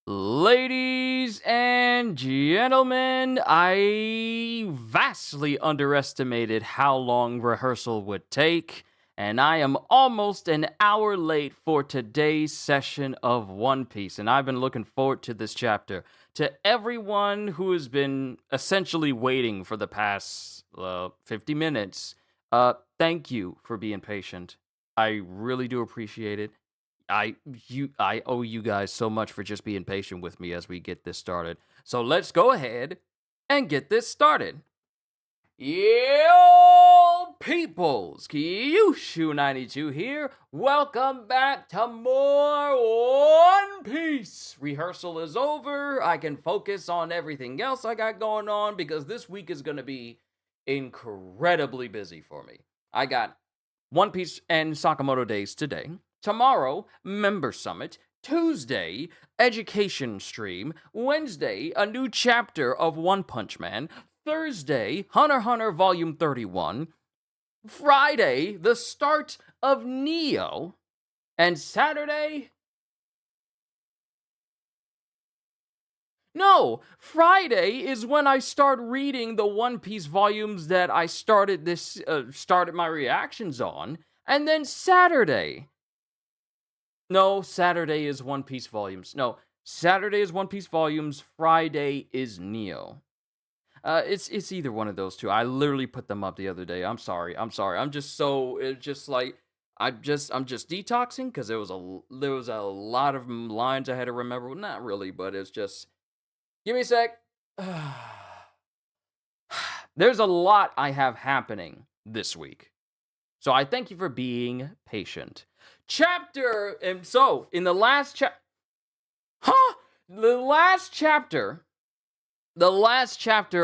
Ladies and gentlemen, I vastly underestimated how long rehearsal would take, and I am almost an hour late for today's session of One Piece, and I've been looking forward to this chapter. To everyone who has been essentially waiting for the past 50 minutes, thank you for being patient. I really do appreciate it. I owe you guys so much for just being patient with me as we get this started. So let's go ahead and get this started. Yo, peoples, Qushu 92 here. Welcome back to more One Piece. Rehearsal is over. I can focus on everything else I got going on because this week is going to be incredibly busy for me. I got One Piece and Sakamoto days today. Tomorrow, Member Summit. Tuesday, Education Stream. Wednesday, a new chapter of One Punch Man. Thursday, Hunter x Hunter Volume 31. Friday, the start of Neo. And Saturday... No, Friday is when I start reading the One Piece volumes that I started my reactions on. And then Saturday... No, Saturday is One Piece volumes. No, Saturday is One Piece volumes. Friday is Neo. It's either one of those two. I literally put them up the other day. I'm sorry. I'm just so I'm just detoxing because there was a lot of lines I had to remember. Well, not really, but it's just give me a sec. There's a lot I have happening this week. So I thank you for being patient. In the last chapter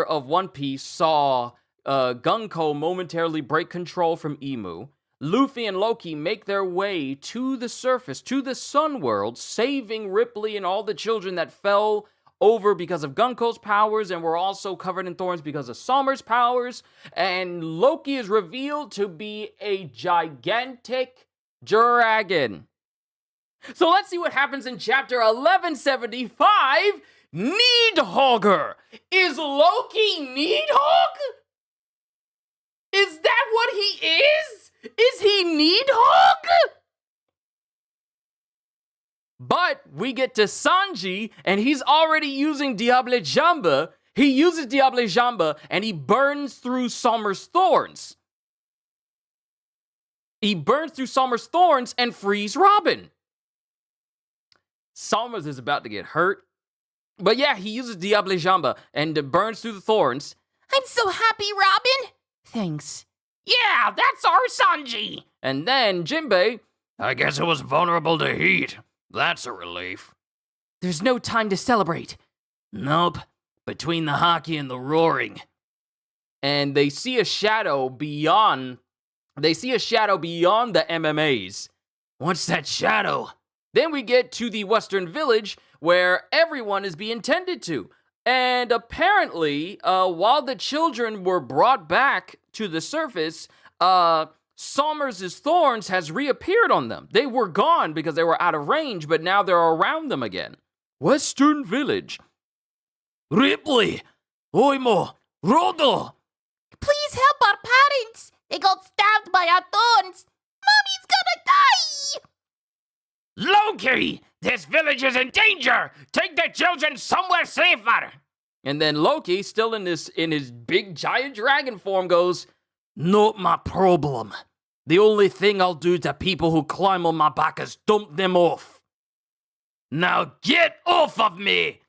of One Piece saw Gunko momentarily break control from Imu. Luffy and Loki make their way to the surface, to the Sun World, saving Ripley and all the children that fell over because of Gunko's powers and were also covered in thorns because of Summer's powers. And Loki is revealed to be a gigantic dragon. So let's see what happens in chapter 1175. Needhogger. Is Loki Needhog? Is that what he is? Is he Needhog? But we get to Sanji, and he's already using Diable Jamba. He uses Diable Jamba, and he burns through Summer's thorns. He burns through Summer's thorns and frees Robin. Summers is about to get hurt. But yeah, he uses Diable Jamba and burns through the thorns. I'm so happy, Robin. Thanks. Yeah, that's our Sanji. And then Jinbei, I guess it was vulnerable to heat. That's a relief. There's no time to celebrate. Nope. Between the hockey and the roaring. And they see a shadow beyond the MMAs. What's that shadow? Then we get to the Western Village where everyone is being tended to. And apparently, while the children were brought back to the surface, Summers' thorns has reappeared on them. They were gone because they were out of range, but now they're around them again. Western Village. Ripley! Oimo! Rodo! Please help our parents! They got stabbed by our thorns! Mommy's gonna die! Loki! This village is in danger! Take the children somewhere safer! And then Loki, still in his big giant dragon form, goes, Not my problem. The only thing I'll do to people who climb on my back is dump them off. Now get off of me!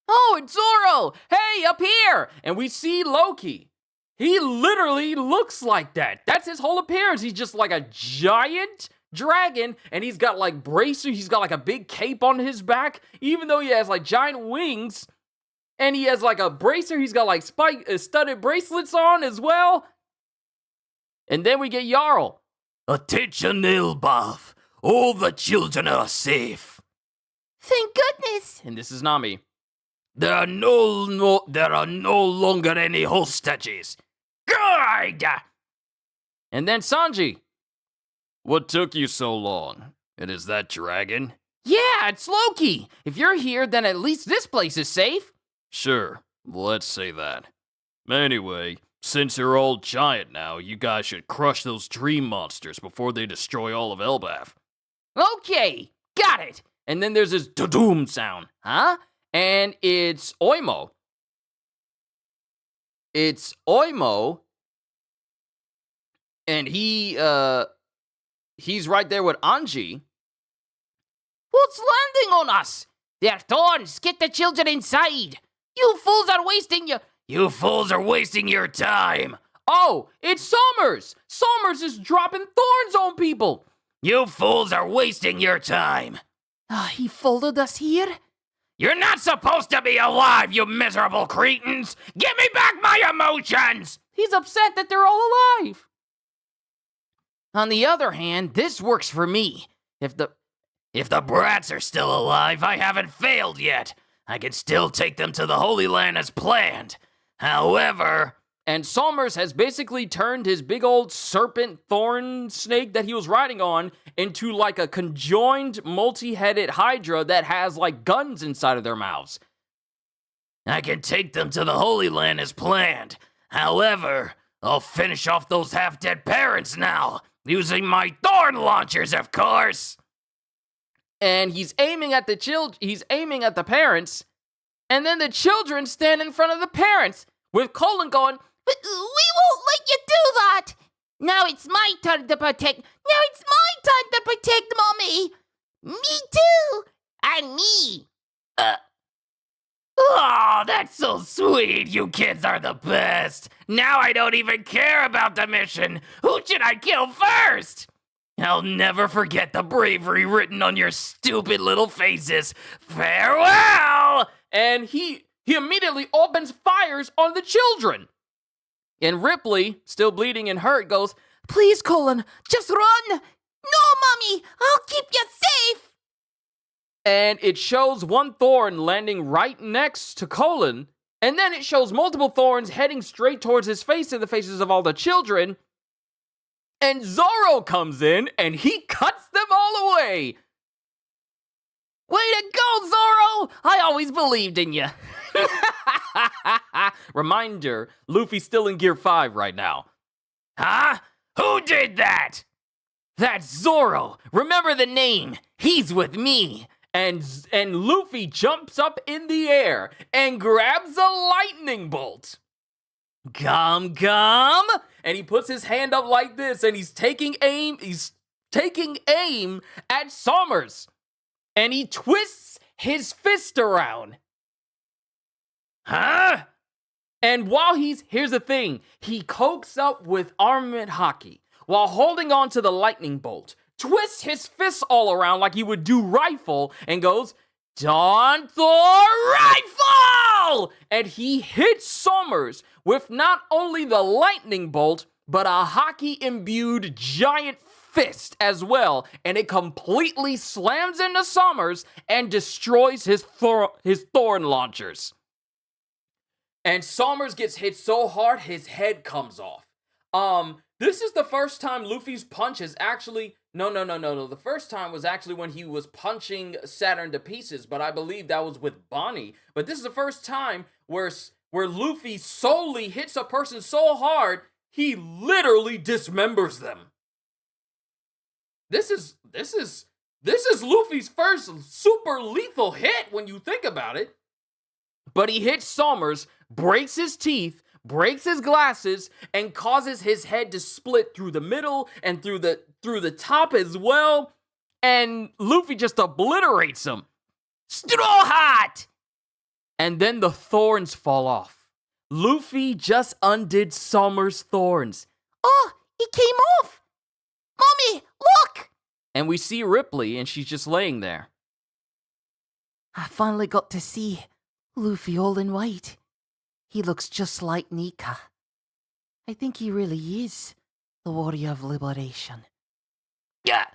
Oh, it's Zoro! Hey, up here! And we see Loki. He literally looks like that. That's his whole appearance. He's just like a giant dragon, and he's got like bracers. He's got like a big cape on his back, even though he has like giant wings. And he has like a bracer. He's got like studded bracelets on as well. And then we get Jarl. Attention, Ilbath. All the children are safe. Thank goodness. And this is Nami. There are no longer any hostages. Good! And then Sanji. What took you so long? It is that dragon? Yeah, it's Loki. If you're here, then at least this place is safe. Sure, let's say that. Anyway, since you're all giant now, you guys should crush those dream monsters before they destroy all of Elbaf. Okay, got it. And then there's this da-doom sound, huh? And it's Oimo. It's Oimo. And he's right there with Anji. What's landing on us? They're thorns. Get the children inside. You fools are wasting your... You fools are wasting your time! Oh, it's Summers. Summers is dropping thorns on people. You fools are wasting your time! He followed us here? You're not supposed to be alive, you miserable cretins! Give me back my emotions! He's upset that they're all alive. On the other hand, this works for me. If the brats are still alive, I haven't failed yet. I can still take them to the Holy Land as planned. However... And Summers has basically turned his big old serpent thorn snake that he was riding on into like a conjoined multi-headed hydra that has like guns inside of their mouths. I can take them to the Holy Land as planned. However, I'll finish off those half-dead parents now, using my thorn launchers, of course. And he's aiming at the parents, and then the children stand in front of the parents with Colin going, "We won't let you do that! Now it's my turn to protect. Now it's my turn to protect Mommy! Me too! And me!" Oh, that's so sweet. You kids are the best. Now I don't even care about the mission. Who should I kill first? I'll never forget the bravery written on your stupid little faces. Farewell! And he immediately opens fires on the children. And Ripley, still bleeding and hurt, goes, "Please, Colin, just run! No, Mommy! I'll keep you safe!" And it shows one thorn landing right next to Colin, and then it shows multiple thorns heading straight towards his face in the faces of all the children. And Zoro comes in, and he cuts them all away. Way to go, Zoro! I always believed in you. Reminder, Luffy's still in Gear 5 right now. Huh? Who did that? That's Zoro. Remember the name. He's with me. And Luffy jumps up in the air and grabs a lightning bolt. Gum gum! And he puts his hand up like this, and he's taking aim at Summers. And he twists his fist around. Huh? And while here's the thing, he cokes up with armament hockey while holding on to the lightning bolt, twists his fists all around like he would do rifle, and goes, "Dawn Thor Rifle!" And he hits Summers with not only the lightning bolt, but a hockey-imbued giant fist as well, and it completely slams into Summers and destroys his thorn launchers. And Summers gets hit so hard, his head comes off. This is the first time Luffy's punch is actually... No. The first time was actually when he was punching Saturn to pieces, but I believe that was with Bonnie. But this is the first time where Luffy solely hits a person so hard, he literally dismembers them. This is Luffy's first super lethal hit when you think about it. But he hits Summers, breaks his teeth, breaks his glasses, and causes his head to split through the middle and through the top as well. And Luffy just obliterates him. Straw Hat! And then the thorns fall off. Luffy just undid Summers' thorns. Oh, it came off! Mommy, look! And we see Ripley, and she's just laying there. I finally got to see Luffy all in white. He looks just like Nika. I think he really is the warrior of liberation. Yeah,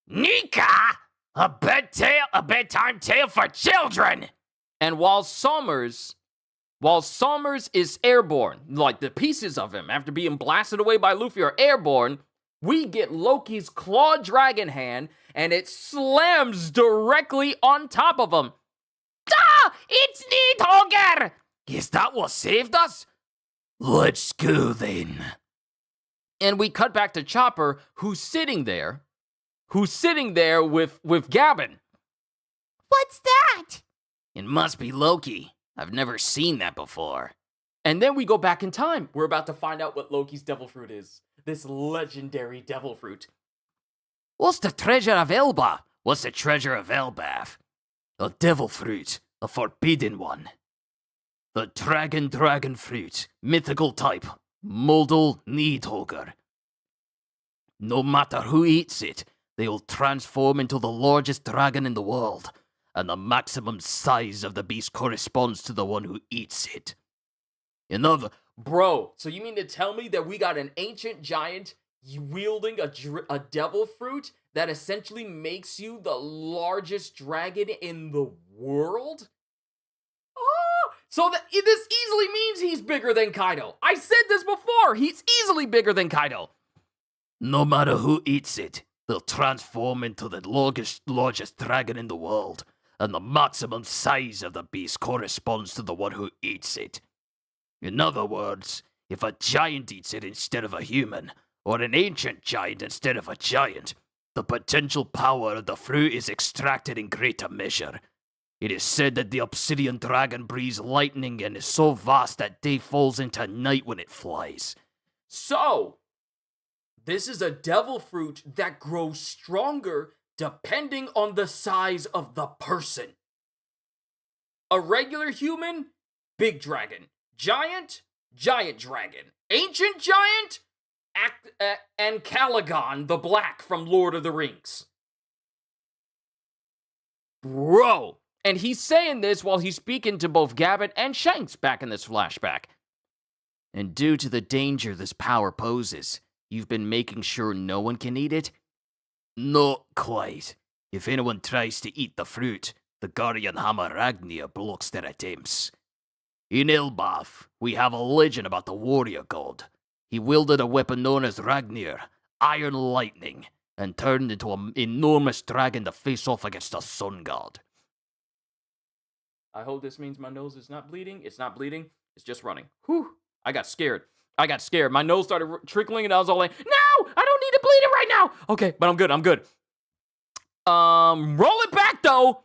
Nika? A bedtime tale for children! And while Summers is airborne, like the pieces of him after being blasted away by Luffy are airborne, we get Loki's claw dragon hand, and it slams directly on top of him. Ah! It's Nidhogger! Is that what saved us? Let's go then. And we cut back to Chopper, who's sitting there with Gavin. What's that? It must be Loki. I've never seen that before. And then we go back in time. We're about to find out what Loki's devil fruit is. This legendary devil fruit. What's the treasure of Elba? What's the treasure of Elbaf? A devil fruit, a forbidden one. The dragon fruit, mythical type, Moldal Nidhogger. No matter who eats it, they will transform into the largest dragon in the world, and the maximum size of the beast corresponds to the one who eats it. Bro, so you mean to tell me that we got an ancient giant wielding a devil fruit that essentially makes you the largest dragon in the world? Oh, so this easily means he's bigger than Kaido. I said this before. He's easily bigger than Kaido. No matter who eats it, they'll transform into the largest dragon in the world, and the maximum size of the beast corresponds to the one who eats it. In other words, if a giant eats it instead of a human, or an ancient giant instead of a giant, the potential power of the fruit is extracted in greater measure. It is said that the obsidian dragon breathes lightning and is so vast that day falls into night when it flies. So, this is a devil fruit that grows stronger depending on the size of the person. A regular human, big dragon. Giant, giant dragon. Ancient giant, and Caligon the Black from Lord of the Rings. Bro! And he's saying this while he's speaking to both Gavin and Shanks back in this flashback. And due to the danger this power poses, you've been making sure no one can eat it? Not quite. If anyone tries to eat the fruit, the Guardian Hammer Ragnir blocks their attempts. In Elbaf, we have a legend about the warrior god. He wielded a weapon known as Ragnir, Iron Lightning, and turned into an enormous dragon to face off against the sun god. I hope this means my nose is not bleeding. It's not bleeding. It's just running. Whew. I got scared. My nose started trickling and I was all like, no, I don't need to bleed it right now. Okay, but I'm good. Roll it back though.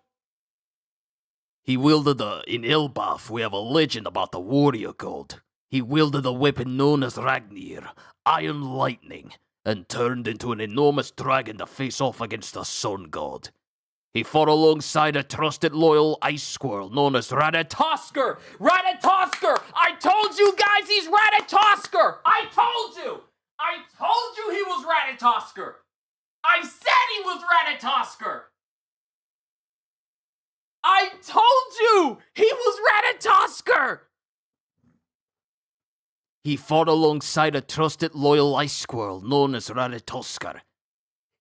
In Elbaf, we have a legend about the warrior god. He wielded a weapon known as Ragnir, Iron Lightning, and turned into an enormous dragon to face off against the sun god. He fought alongside a trusted loyal ice squirrel known as Ratatoskr! Ratatoskr! I told you guys he's Ratatoskr! I told you he was Ratatoskr! I said he was Ratatoskr! I told you he was Ratatoskr! He fought alongside a trusted loyal ice squirrel known as Ratatoskr.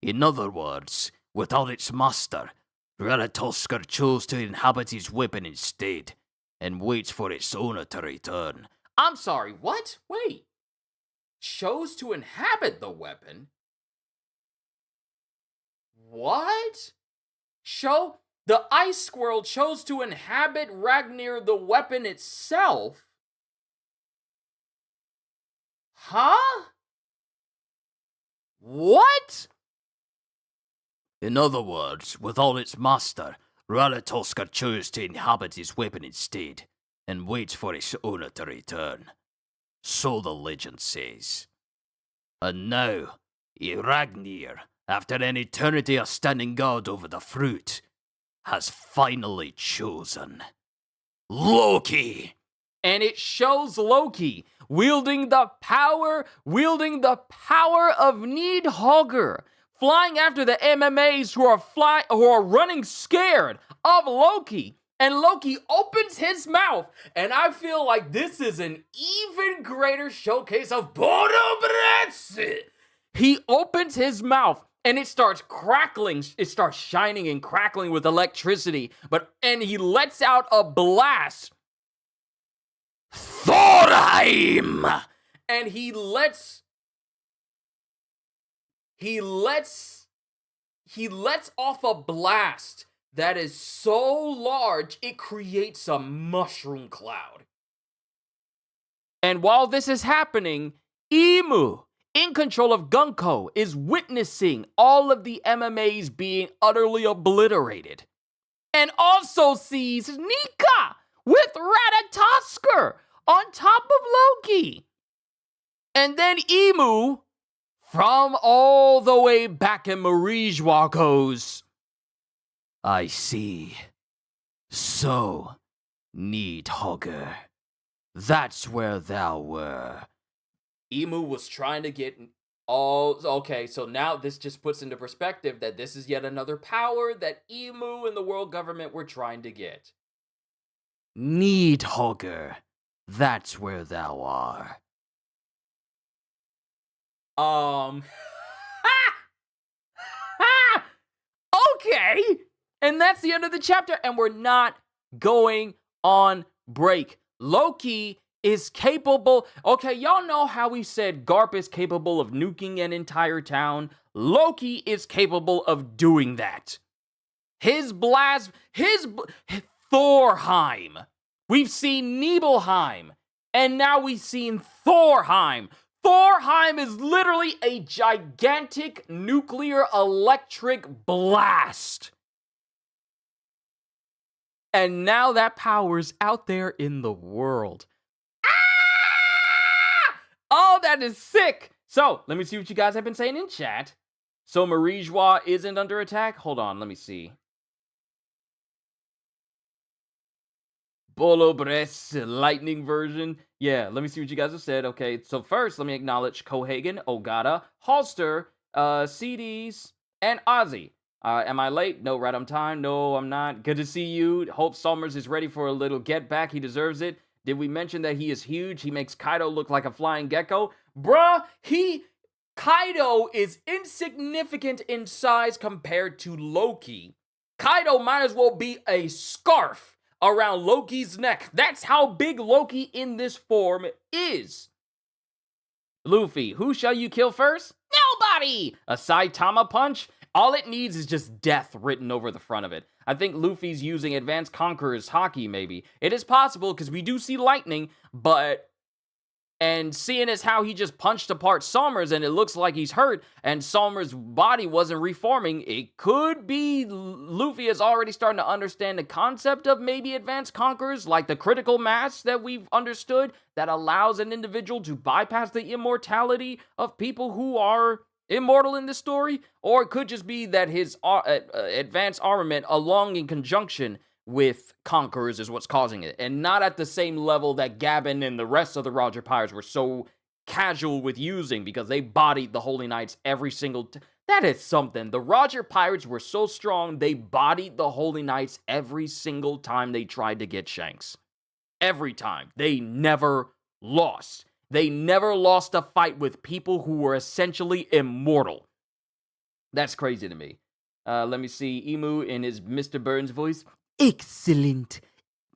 In other words, without its master, Ratatoskr chose to inhabit his weapon instead, and waits for its owner to return. I'm sorry, what? Wait. Chose to inhabit the weapon? What? The ice squirrel chose to inhabit Ragnir the weapon itself? Huh? What? In other words, without its master, Ratatoskr chose to inhabit his weapon instead, and waits for its owner to return. So the legend says. And now, Ragnir, after an eternity of standing guard over the fruit, has finally chosen Loki. And it shows Loki wielding the power of Nidhogger, flying after the MMAs who are running scared of Loki. And Loki opens his mouth, and I feel like this is an even greater showcase of Borobretsu. He opens his mouth, and it starts crackling. It starts shining and crackling with electricity. And he lets out a blast. Thorheim! And he lets he lets off a blast that is so large it creates a mushroom cloud. And while this is happening, Emu, in control of Gunko, is witnessing all of the MMAs being utterly obliterated. And also sees Nika with Ratatosker on top of Loki. And then Emu, from all the way back in Marijwa, goes, I see. So, Needhogger, that's where thou were. Emu was trying to get all... Okay, so now this just puts into perspective that this is yet another power that Emu and the world government were trying to get. Needhogger, that's where thou art. Okay. And that's the end of the chapter, and we're not going on break. Loki is capable... Okay, y'all know how we said Garp is capable of nuking an entire town? Loki is capable of doing that. His Thorheim. We've seen Nibelheim, and now we've seen Thorheim. Thorheim is literally a gigantic nuclear electric blast. And now that power's out there in the world. Ah! Oh, that is sick. So, let me see what you guys have been saying in chat. So, Marijwa isn't under attack? Hold on, let me see. Bolobres lightning version. Yeah, let me see what you guys have said. Okay, so first, let me acknowledge Cohagen, Ogata, Halster, CDs, and Ozzy. Am I late? No, right on time. No, I'm not. Good to see you. Hope Summers is ready for a little get back. He deserves it. Did we mention that he is huge? He makes Kaido look like a flying gecko. Bruh, Kaido is insignificant in size compared to Loki. Kaido might as well be a scarf around Loki's neck. That's how big Loki in this form is. Luffy, who shall you kill first? Nobody! A Saitama punch? All it needs is just death written over the front of it. I think Luffy's using Advanced Conqueror's Haki, maybe. It is possible, because we do see lightning, but... And seeing as how he just punched apart Somers and it looks like he's hurt and Somers' body wasn't reforming, it could be Luffy is already starting to understand the concept of maybe Advanced Conquerors, like the critical mass that we've understood that allows an individual to bypass the immortality of people who are immortal in this story. Or it could just be that his advanced armament along in conjunction with Conquerors is what's causing it, and not at the same level that Gabin and the rest of the Roger Pirates were so casual with using, because they bodied the Holy Knights every single that is something. The Roger Pirates were so strong, they bodied the Holy Knights every single time they tried to get Shanks. Every time. They never lost. They never lost a fight with people who were essentially immortal. That's crazy to me. Let me see. Emu in his Mr. Burns voice. Excellent.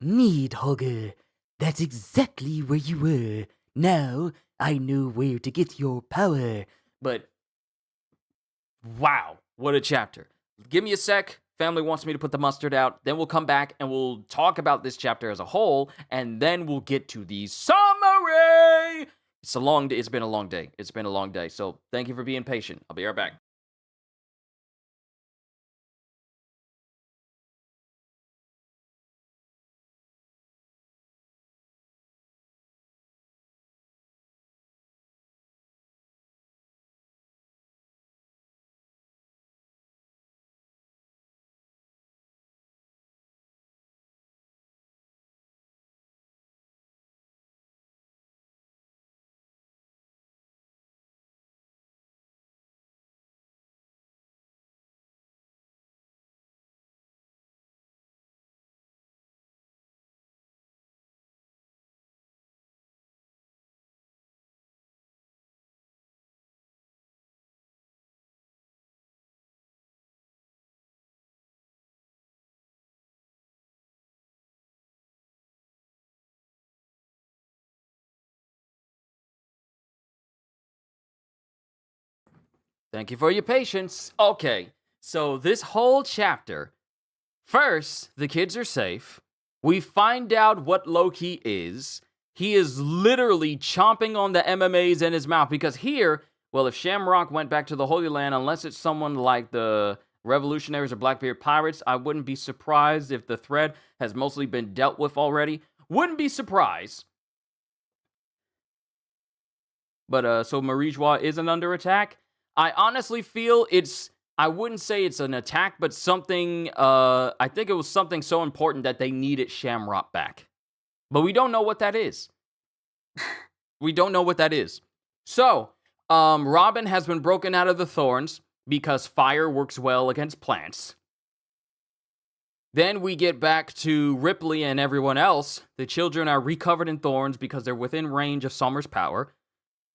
Needhogger. That's exactly where you were. Now I know where to get your power. But, wow, what a chapter. Give me a sec. Family wants me to put the mustard out. Then we'll come back and we'll talk about this chapter as a whole. And then we'll get to the summary. It's been a long day. It's been a long day. So thank you for being patient. I'll be right back. Thank you for your patience. Okay, So this whole chapter, first, the kids are safe. We find out what Loki is. He is literally chomping on the MMAs in his mouth because here, well, if Shamrock went back to the Holy Land, unless it's someone like the Revolutionaries or Blackbeard Pirates, I wouldn't be surprised if the thread has mostly been dealt with already. Wouldn't be surprised. But, so Marijois isn't under attack. I honestly feel I wouldn't say it's an attack, but something, I think it was something so important that they needed Shamrock back. But we don't know what that is. We don't know what that is. So, Robin has been broken out of the thorns because fire works well against plants. Then we get back to Ripley and everyone else. The children are recovered in thorns because they're within range of Summer's power.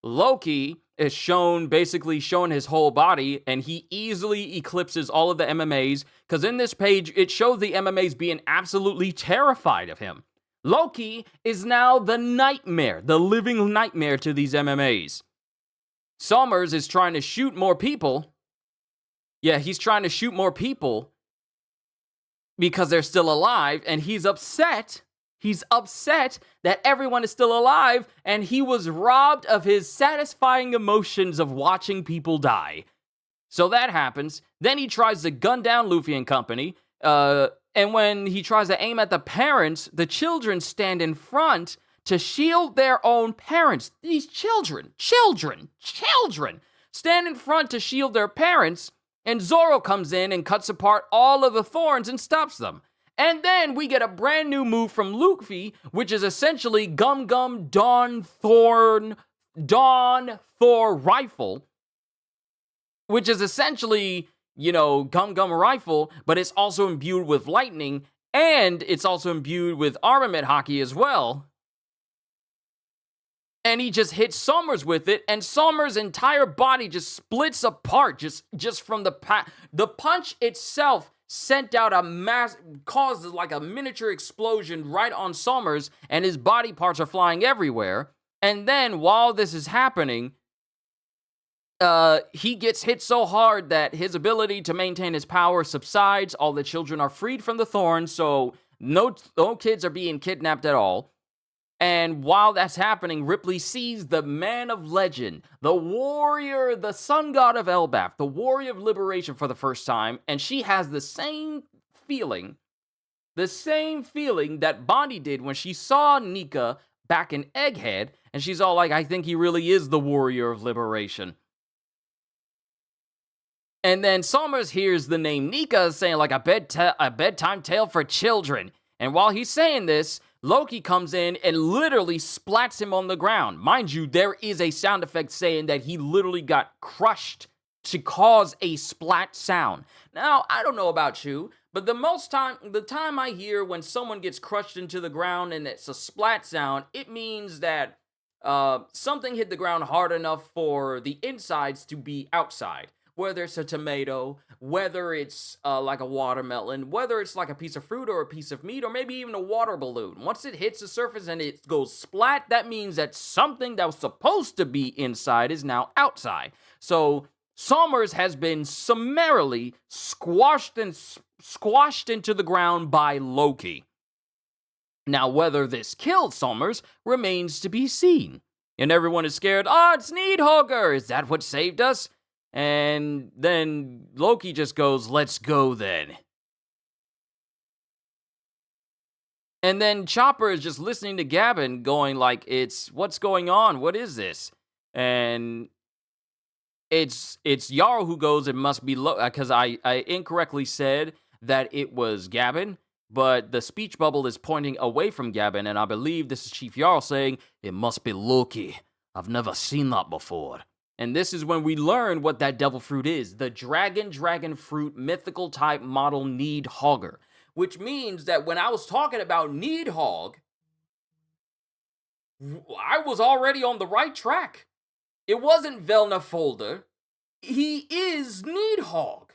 Loki is basically shown his whole body, and he easily eclipses all of the MMAs, because in this page, it shows the MMAs being absolutely terrified of him. Loki is now the nightmare, the living nightmare to these MMAs. Summers is trying to shoot more people. Yeah, he's trying to shoot more people because they're still alive, and he's upset. He's upset that everyone is still alive, and he was robbed of his satisfying emotions of watching people die. So that happens. Then he tries to gun down Luffy and company, and when he tries to aim at the parents, the children stand in front to shield their own parents. These children stand in front to shield their parents, and Zoro comes in and cuts apart all of the thorns and stops them. And then we get a brand new move from Luffy, which is essentially Gum Gum Dawn Thor Rifle, which is essentially, Gum Gum Rifle, but it's also imbued with lightning, and it's also imbued with armament hockey as well. And he just hits Summers with it, and Summers' entire body just splits apart, just from the punch itself sent out caused like a miniature explosion right on Summers, and his body parts are flying everywhere. And then while this is happening, he gets hit so hard that his ability to maintain his power subsides. All the children are freed from the thorns, so no kids are being kidnapped at all. And while that's happening, Ripley sees the man of legend, the warrior, the sun god of Elbaf, the warrior of liberation for the first time, and she has the same feeling that Bonnie did when she saw Nika back in Egghead, and she's all like, I think he really is the warrior of liberation. And then Summers hears the name Nika saying like a bedtime tale for children. And while he's saying this, Loki comes in and literally splats him on the ground. Mind you, there is a sound effect saying that he literally got crushed to cause a splat sound. Now, I don't know about you, but the time I hear when someone gets crushed into the ground and it's a splat sound, it means that something hit the ground hard enough for the insides to be outside. Whether it's a tomato, whether it's like a watermelon, whether it's like a piece of fruit or a piece of meat, or maybe even a water balloon. Once it hits the surface and it goes splat, that means that something that was supposed to be inside is now outside. So Summers has been summarily squashed into the ground by Loki. Now, whether this killed Summers remains to be seen. And everyone is scared, it's Needhogger! Is that what saved us? And then Loki just goes, let's go then. And then Chopper is just listening to Gabin going like, what's going on? What is this? And it's Jarl who goes, it must be Loki, because I incorrectly said that it was Gabin, but the speech bubble is pointing away from Gabin, and I believe this is Chief Jarl saying, it must be Loki. I've never seen that before. And this is when we learn what that devil fruit is. The dragon fruit mythical type model Needhogger. Which means that when I was talking about Needhog, I was already on the right track. It wasn't Velnafolder. He is Needhog.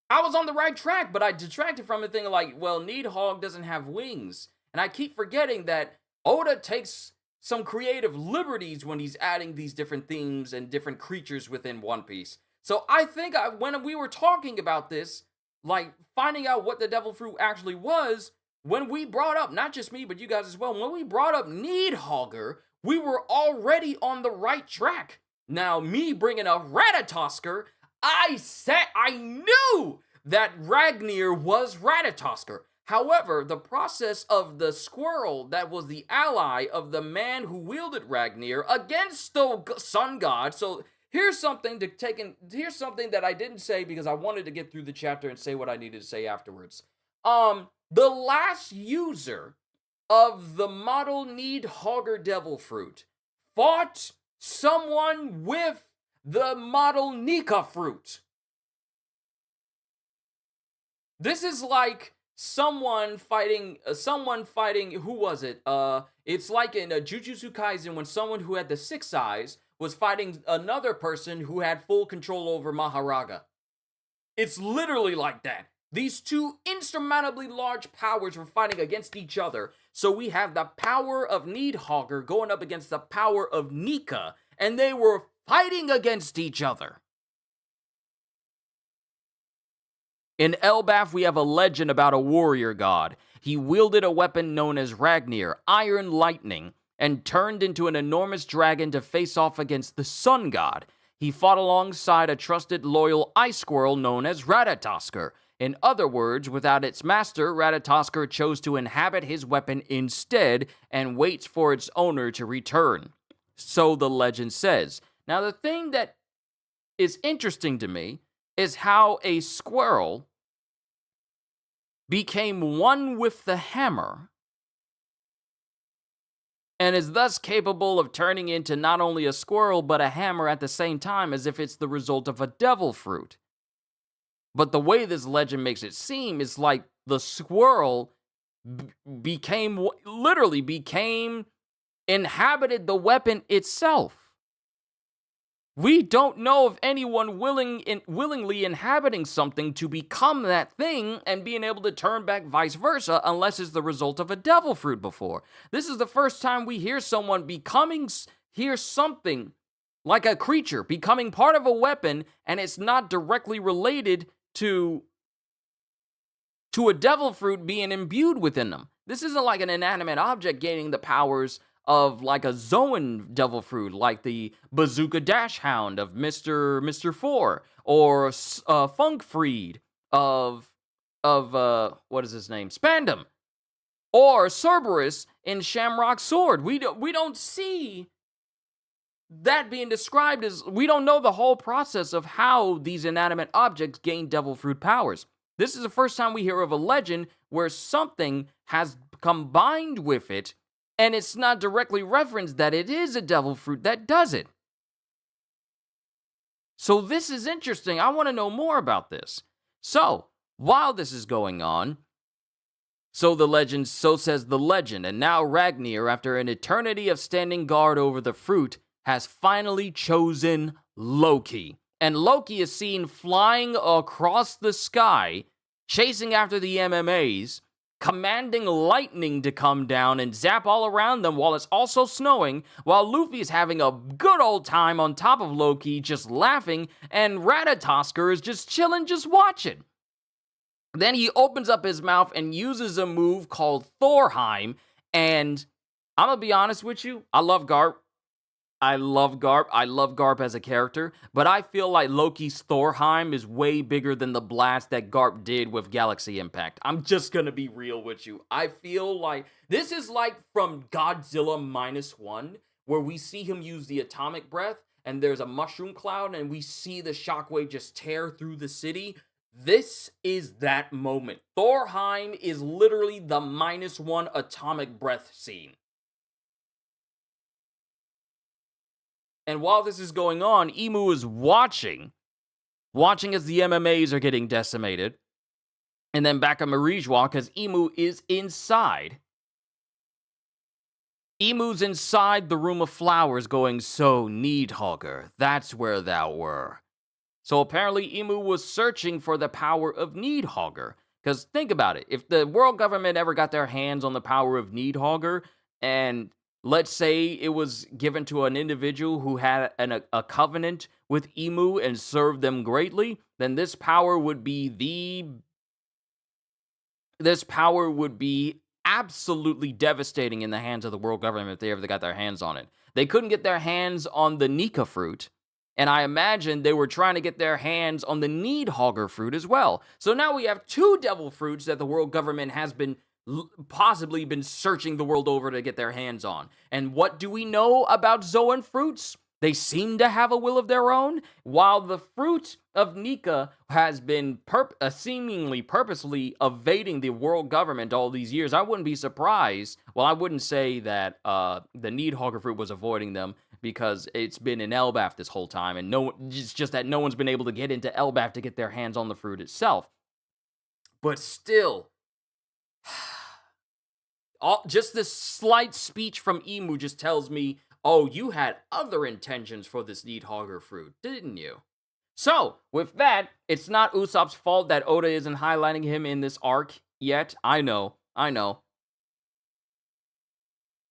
I was on the right track, but I detracted from it thinking like, well, Needhog doesn't have wings. And I keep forgetting that Oda takes some creative liberties when he's adding these different themes and different creatures within One Piece. So I think when we were talking about this, like finding out what the devil fruit actually was, when we brought up, not just me, but you guys as well, when we brought up Needhogger, we were already on the right track. Now, me bringing up Ratatosker, I knew that Ragnir was Ratatosker. However, the process of the squirrel that was the ally of the man who wielded Ragnir against the sun god. So here's something here's something that I didn't say because I wanted to get through the chapter and say what I needed to say afterwards. The last user of the model Needhogger devil fruit fought someone with the model Nika fruit. This is like someone fighting, who was it? It's like in a Jujutsu Kaisen when someone who had the 6 eyes was fighting another person who had full control over Maharaga. It's literally like that. These two insurmountably large powers were fighting against each other. So we have the power of Needhogger going up against the power of Nika, and they were fighting against each other. In Elbaf, we have a legend about a warrior god. He wielded a weapon known as Ragnir, Iron Lightning, and turned into an enormous dragon to face off against the sun god. He fought alongside a trusted, loyal ice squirrel known as Ratatosker. In other words, without its master, Ratatosker chose to inhabit his weapon instead and waits for its owner to return. So the legend says. Now, the thing that is interesting to me is how a squirrel became one with the hammer and is thus capable of turning into not only a squirrel but a hammer at the same time, as if it's the result of a devil fruit. But the way this legend makes it seem is like the squirrel inhabited the weapon itself. We don't know of anyone willingly inhabiting something to become that thing and being able to turn back vice versa unless it's the result of a devil fruit before. This is the first time we hear someone hear something like a creature becoming part of a weapon and it's not directly related to a devil fruit being imbued within them. This isn't like an inanimate object gaining the powers of like a Zoan devil fruit, like the Bazooka Dash Hound of Mr. Four, or Funkfried of what is his name? Spandam, or Cerberus in Shamrock Sword. We don't see that being described as, we don't know the whole process of how these inanimate objects gain devil fruit powers. This is the first time we hear of a legend where something has combined with it and it's not directly referenced that it is a devil fruit that does it. So this is interesting. I want to know more about this. So, while this is going on, so says the legend, and now Ragnir, after an eternity of standing guard over the fruit, has finally chosen Loki. And Loki is seen flying across the sky, chasing after the MMAs, commanding lightning to come down and zap all around them while it's also snowing, while Luffy is having a good old time on top of Loki, just laughing, and Ratatosker is just chilling, just watching. Then he opens up his mouth and uses a move called Thorheim, and I'm gonna be honest with you, I love Garp. I love Garp as a character, but I feel like Loki's Thorheim is way bigger than the blast that Garp did with Galaxy Impact. I'm just gonna be real with you. I feel like this is like from Godzilla -1, where we see him use the atomic breath, and there's a mushroom cloud, and we see the shockwave just tear through the city. This is that moment. Thorheim is literally the -1 atomic breath scene. And while this is going on, Emu is watching as the MMAs are getting decimated. And then back at Marijois, because Emu is inside. Emu's inside the room of flowers going, "So, Needhogger, that's where thou were." So apparently Emu was searching for the power of Needhogger. Because think about it, if the world government ever got their hands on the power of Needhogger, and let's say it was given to an individual who had a covenant with Emu and served them greatly, then this power would be absolutely devastating in the hands of the world government if they ever got their hands on it. They couldn't get their hands on the Nika fruit, and I imagine they were trying to get their hands on the Needhogger fruit as well. So now we have two devil fruits that the world government has been possibly been searching the world over to get their hands on. And what do we know about Zoan fruits? They seem to have a will of their own, while the fruit of Nika has been seemingly purposely evading the world government all these years. I wouldn't be surprised. Well, I wouldn't say that the Needhogger fruit was avoiding them, because it's been in Elbaf this whole time, and it's just that no one's been able to get into Elbaf to get their hands on the fruit itself. But still, just this slight speech from Emu just tells me, oh, you had other intentions for this Needhogger fruit, didn't you? So, with that, it's not Usopp's fault that Oda isn't highlighting him in this arc yet. I know.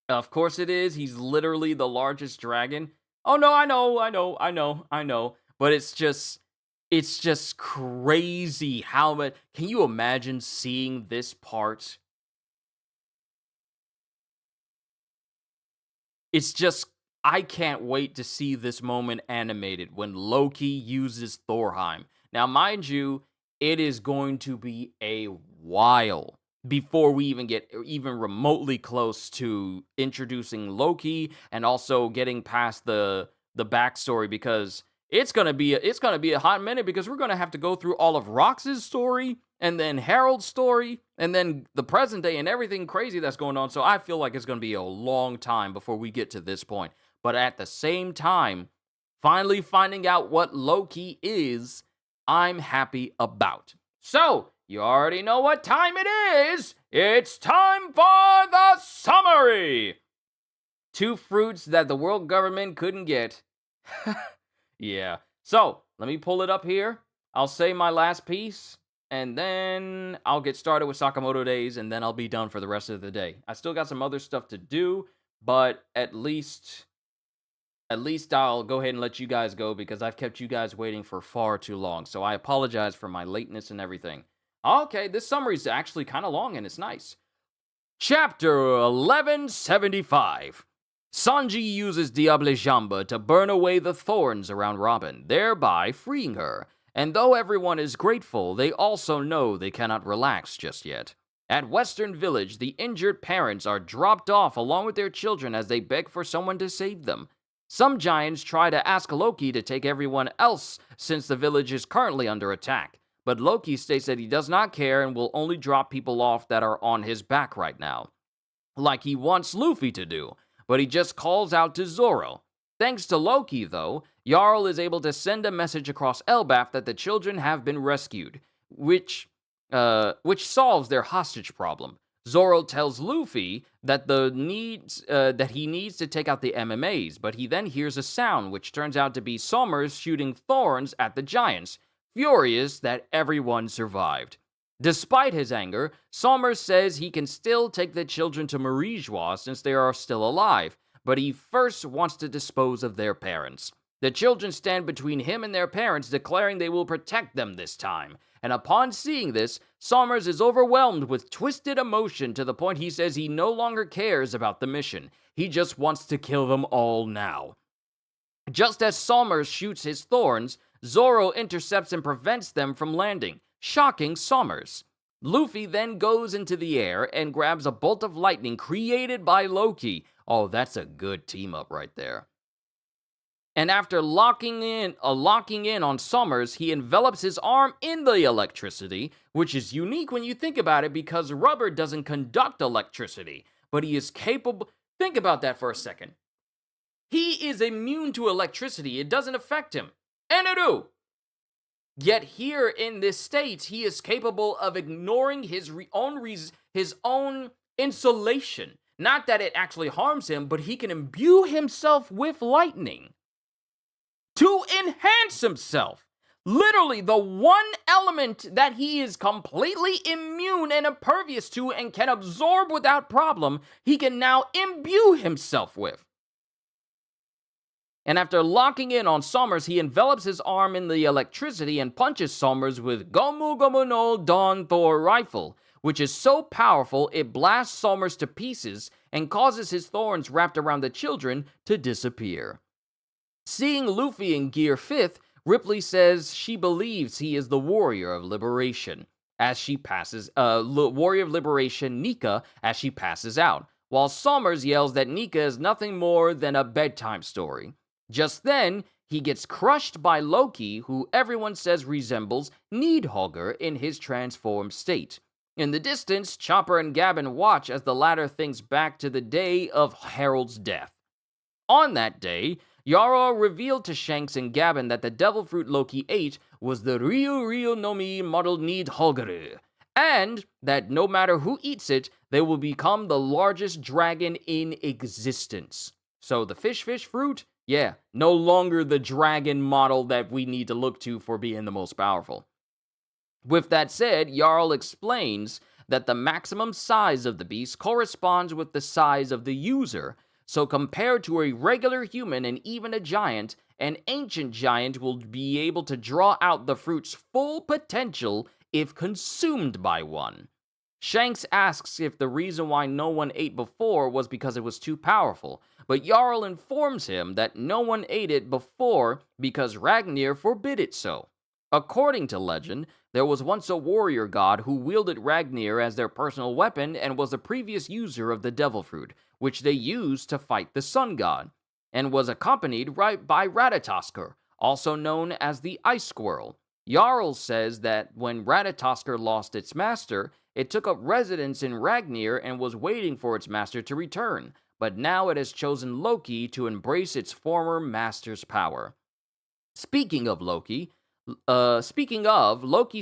Of course it is. He's literally the largest dragon. Oh no, I know. But it's just crazy how much. Can you imagine seeing this part? It's just, I can't wait to see this moment animated when Loki uses Thorheim. Now, mind you, it is going to be a while before we even get even remotely close to introducing Loki and also getting past the backstory, because it's gonna be a hot minute, because we're gonna have to go through all of Rox's story and then Harold's story and then the present day and everything crazy that's going on. So I feel like it's gonna be a long time before we get to this point. But at the same time, finally finding out what Loki is, I'm happy about. So, you already know what time it is. It's time for the summary. 2 fruits that the world government couldn't get. Yeah. So, let me pull it up here. I'll say my last piece, and then I'll get started with Sakamoto Days, and then I'll be done for the rest of the day. I still got some other stuff to do, but at least I'll go ahead and let you guys go, because I've kept you guys waiting for far too long. So I apologize for my lateness and everything. Okay, this summary is actually kind of long, and it's nice. Chapter 1175. Sanji uses Diable Jamba to burn away the thorns around Robin, thereby freeing her. And though everyone is grateful, they also know they cannot relax just yet. At Western Village, the injured parents are dropped off along with their children as they beg for someone to save them. Some giants try to ask Loki to take everyone else since the village is currently under attack, but Loki states that he does not care and will only drop people off that are on his back right now, like he wants Luffy to do, but he just calls out to Zoro. Thanks to Loki, though, Jarl is able to send a message across Elbaf that the children have been rescued, which solves their hostage problem. Zoro tells Luffy that he needs to take out the MMAs, but he then hears a sound which turns out to be Somers shooting thorns at the giants, furious that everyone survived. Despite his anger, Somers says he can still take the children to Marijois since they are still alive, but he first wants to dispose of their parents. The children stand between him and their parents, declaring they will protect them this time. And upon seeing this, Somers is overwhelmed with twisted emotion to the point he says he no longer cares about the mission. He just wants to kill them all now. Just as Somers shoots his thorns, Zoro intercepts and prevents them from landing, shocking Somers. Luffy then goes into the air and grabs a bolt of lightning created by Loki. Oh, that's a good team up right there. And after locking in on Somers, he envelops his arm in the electricity, which is unique when you think about it because rubber doesn't conduct electricity, but he is capable. Think about that for a second. He is immune to electricity. It doesn't affect him. Eniru! Yet here in this state, he is capable of ignoring his own insulation. Not that it actually harms him, but he can imbue himself with lightning to enhance himself. Literally, the one element that he is completely immune and impervious to and can absorb without problem, he can now imbue himself with. And after locking in on Somers, he envelops his arm in the electricity and punches Somers with Gomu Gomu no Dawn Thor rifle, which is so powerful it blasts Somers to pieces and causes his thorns wrapped around the children to disappear. Seeing Luffy in Gear 5th, Ripley says she believes he is the Warrior of Liberation as she passes, Warrior of Liberation Nika as she passes out, while Somers yells that Nika is nothing more than a bedtime story. Just then, he gets crushed by Loki, who everyone says resembles Needhogger in his transformed state. In the distance, Chopper and Gabin watch as the latter thinks back to the day of Harold's death. On that day, Yara revealed to Shanks and Gabin that the devil fruit Loki ate was the Ryu no Mi model Needhogger, and that no matter who eats it, they will become the largest dragon in existence. So the fish fruit, yeah, no longer the dragon model that we need to look to for being the most powerful. With that said, Jarl explains that the maximum size of the beast corresponds with the size of the user, so compared to a regular human and even a giant, an ancient giant will be able to draw out the fruit's full potential if consumed by one. Shanks asks if the reason why no one ate before was because it was too powerful, but Jarl informs him that no one ate it before because Ragnir forbid it so. According to legend, there was once a warrior god who wielded Ragnir as their personal weapon and was a previous user of the devil fruit, which they used to fight the sun god, and was accompanied by Ratatoskr, also known as the ice squirrel. Jarl says that when Ratatoskr lost its master, it took up residence in Ragnir and was waiting for its master to return, but now it has chosen Loki to embrace its former master's power. Speaking of, Loki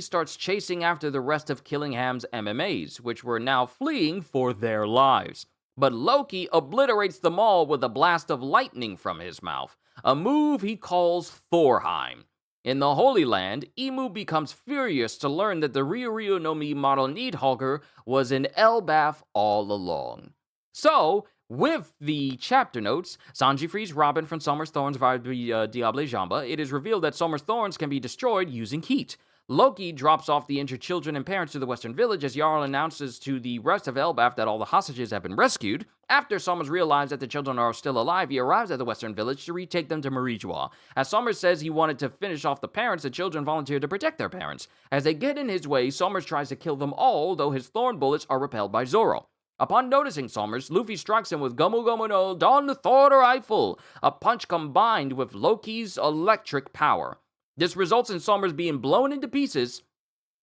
starts chasing after the rest of Killingham's MMAs, which were now fleeing for their lives. But Loki obliterates them all with a blast of lightning from his mouth, a move he calls Thorheim. In the Holy Land, Emu becomes furious to learn that the Ryu no Mi model Needhogger was in Elbaf all along. So, with the chapter notes, Sanji frees Robin from Somers' thorns via the Diable Jamba. It is revealed that Somers' thorns can be destroyed using heat. Loki drops off the injured children and parents to the Western Village as Jarl announces to the rest of Elbaf that all the hostages have been rescued. After Somers realizes that the children are still alive, he arrives at the Western Village to retake them to Marijua. As Somers says he wanted to finish off the parents, the children volunteer to protect their parents. As they get in his way, Somers tries to kill them all, though his thorn bullets are repelled by Zoro. Upon noticing Somers, Luffy strikes him with Gomu Gomu no Dawn Thor rifle, a punch combined with Loki's electric power. This results in Somers being blown into pieces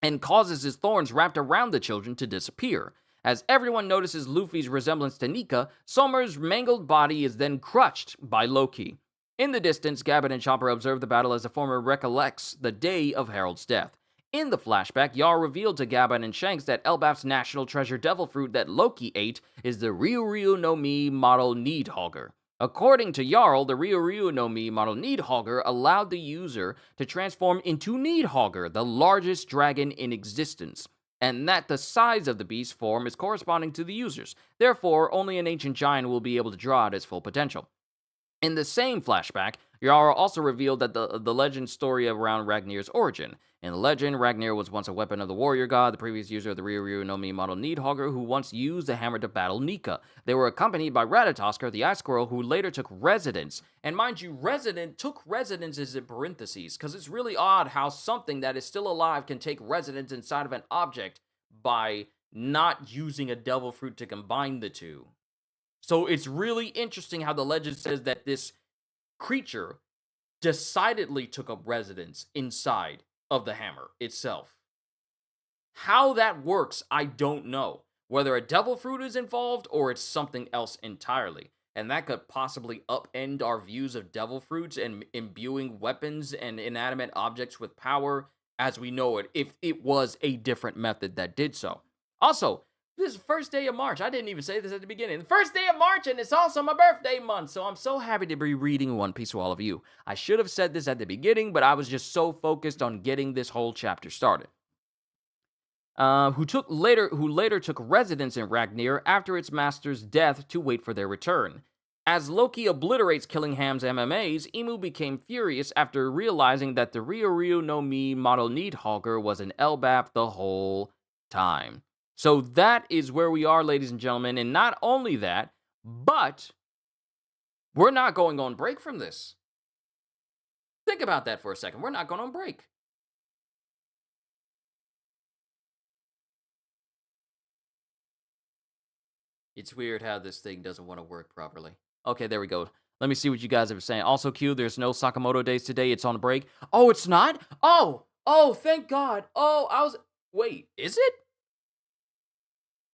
and causes his thorns wrapped around the children to disappear. As everyone notices Luffy's resemblance to Nika, Somers' mangled body is then crushed by Loki. In the distance, Gabin and Chopper observe the battle as the former recollects the day of Harold's death. In the flashback, Yar revealed to Gabin and Shanks that Elbaf's national treasure devil fruit that Loki ate is the Ryu no Mi model Needhogger. According to Jarl, the Ryu no Mi model Needhogger allowed the user to transform into Needhogger, the largest dragon in existence, and that the size of the beast's form is corresponding to the user's. Therefore, only an ancient giant will be able to draw out its full potential. In the same flashback, Jarl also revealed that the legend story around Ragnir's origin. In the legend, Ragnir was once a weapon of the warrior god, the previous user of the Ryu no Mi model Needhogger, who once used the hammer to battle Nika. They were accompanied by Ratatoskr, the ice squirrel, who later took residence. And mind you, took residence is in parentheses, because it's really odd how something that is still alive can take residence inside of an object by not using a devil fruit to combine the two. So it's really interesting how the legend says that this creature decidedly took up residence inside of the hammer itself. How that works, I don't know. Whether a devil fruit is involved or it's something else entirely. And that could possibly upend our views of devil fruits and imbuing weapons and inanimate objects with power as we know it, if it was a different method that did so. Also, This is the first day of March. I didn't even say this at the beginning. The first day of March, and it's also my birthday month. So I'm so happy to be reading One Piece for all of you. I should have said this at the beginning, but I was just so focused on getting this whole chapter started. Who later took residence in Ragnir after its master's death to wait for their return. As Loki obliterates Killingham's MMAs, Imu became furious after realizing that the Ryu no Mi model Needhogger was an Elbaf the whole time. So that is where we are, ladies and gentlemen, and not only that, but we're not going on break from this. Think about that for a second. We're not going on break. It's weird how this thing doesn't want to work properly. Okay, there we go. Let me see what you guys are saying. Also, Q, there's no Sakamoto days today. It's on break. Oh, it's not? Oh, thank God. Wait, is it?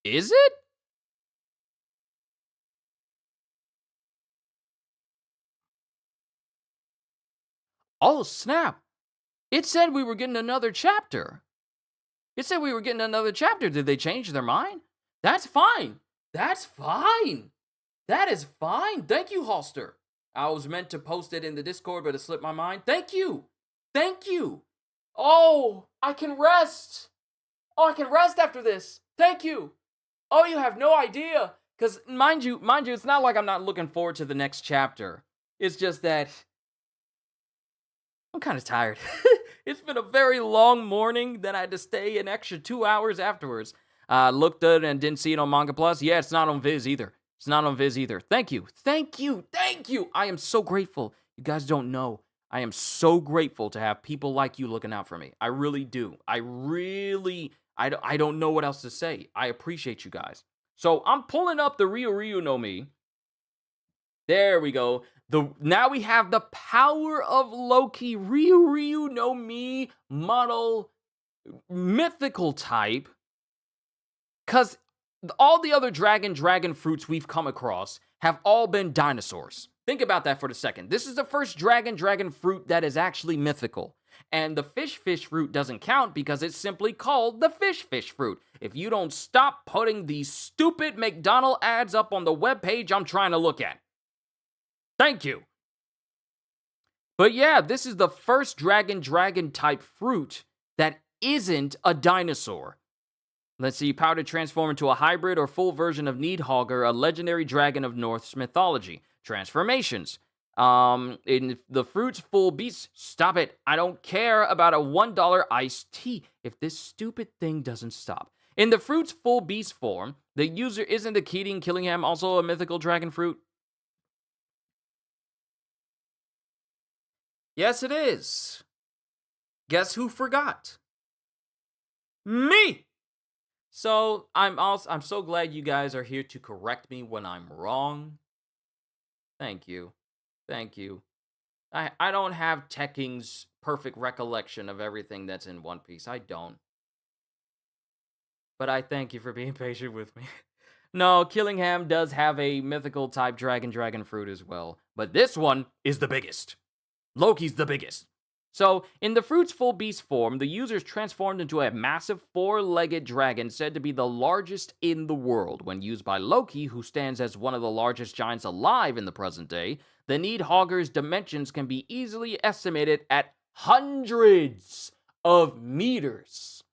Is it? Oh, snap. It said we were getting another chapter. Did they change their mind? That's fine. That is fine. Thank you, Holster. I was meant to post it in the Discord, but it slipped my mind. Thank you. Oh, I can rest. I can rest after this. Thank you. Oh, you have no idea. Because, mind you, it's not like I'm not looking forward to the next chapter. It's just that I'm kind of tired. It's been a very long morning. Then I had to stay an extra 2 hours afterwards. Looked at it and didn't see it on Manga Plus. Yeah, it's not on Viz either. Thank you. I am so grateful. You guys don't know. I am so grateful to have people like you looking out for me. I really do. I don't know what else to say. I appreciate you guys. So I'm pulling up the Ryu no Mi. There we go. Now we have the power of Loki, Ryu no Mi model mythical type. Because all the other dragon fruits we've come across have all been dinosaurs. Think about that for a second. This is the first dragon fruit that is actually mythical. And the fish fruit doesn't count because it's simply called the fish fruit. If you don't stop putting these stupid McDonald's ads up on the webpage I'm trying to look at. Thank you. But yeah, this is the first dragon type fruit that isn't a dinosaur. Let's see, power to transform into a hybrid or full version of Needhogger, a legendary dragon of Norse mythology. Transformations. In the fruit's full beast, stop it. I don't care about a $1 iced tea if this stupid thing doesn't stop. In the fruit's full beast form, the user isn't the Keating Killingham also a mythical dragon fruit? Yes, it is. Guess who forgot? Me! So, I'm so glad you guys are here to correct me when I'm wrong. Thank you. I don't have Tekking's perfect recollection of everything that's in One Piece. I don't. But I thank you for being patient with me. No, Killingham does have a mythical type dragon fruit as well. But this one is the biggest. Loki's the biggest. So, in the fruit's full beast form, the user is transformed into a massive four-legged dragon said to be the largest in the world. When used by Loki, who stands as one of the largest giants alive in the present day, the Needhogger's dimensions can be easily estimated at hundreds of meters.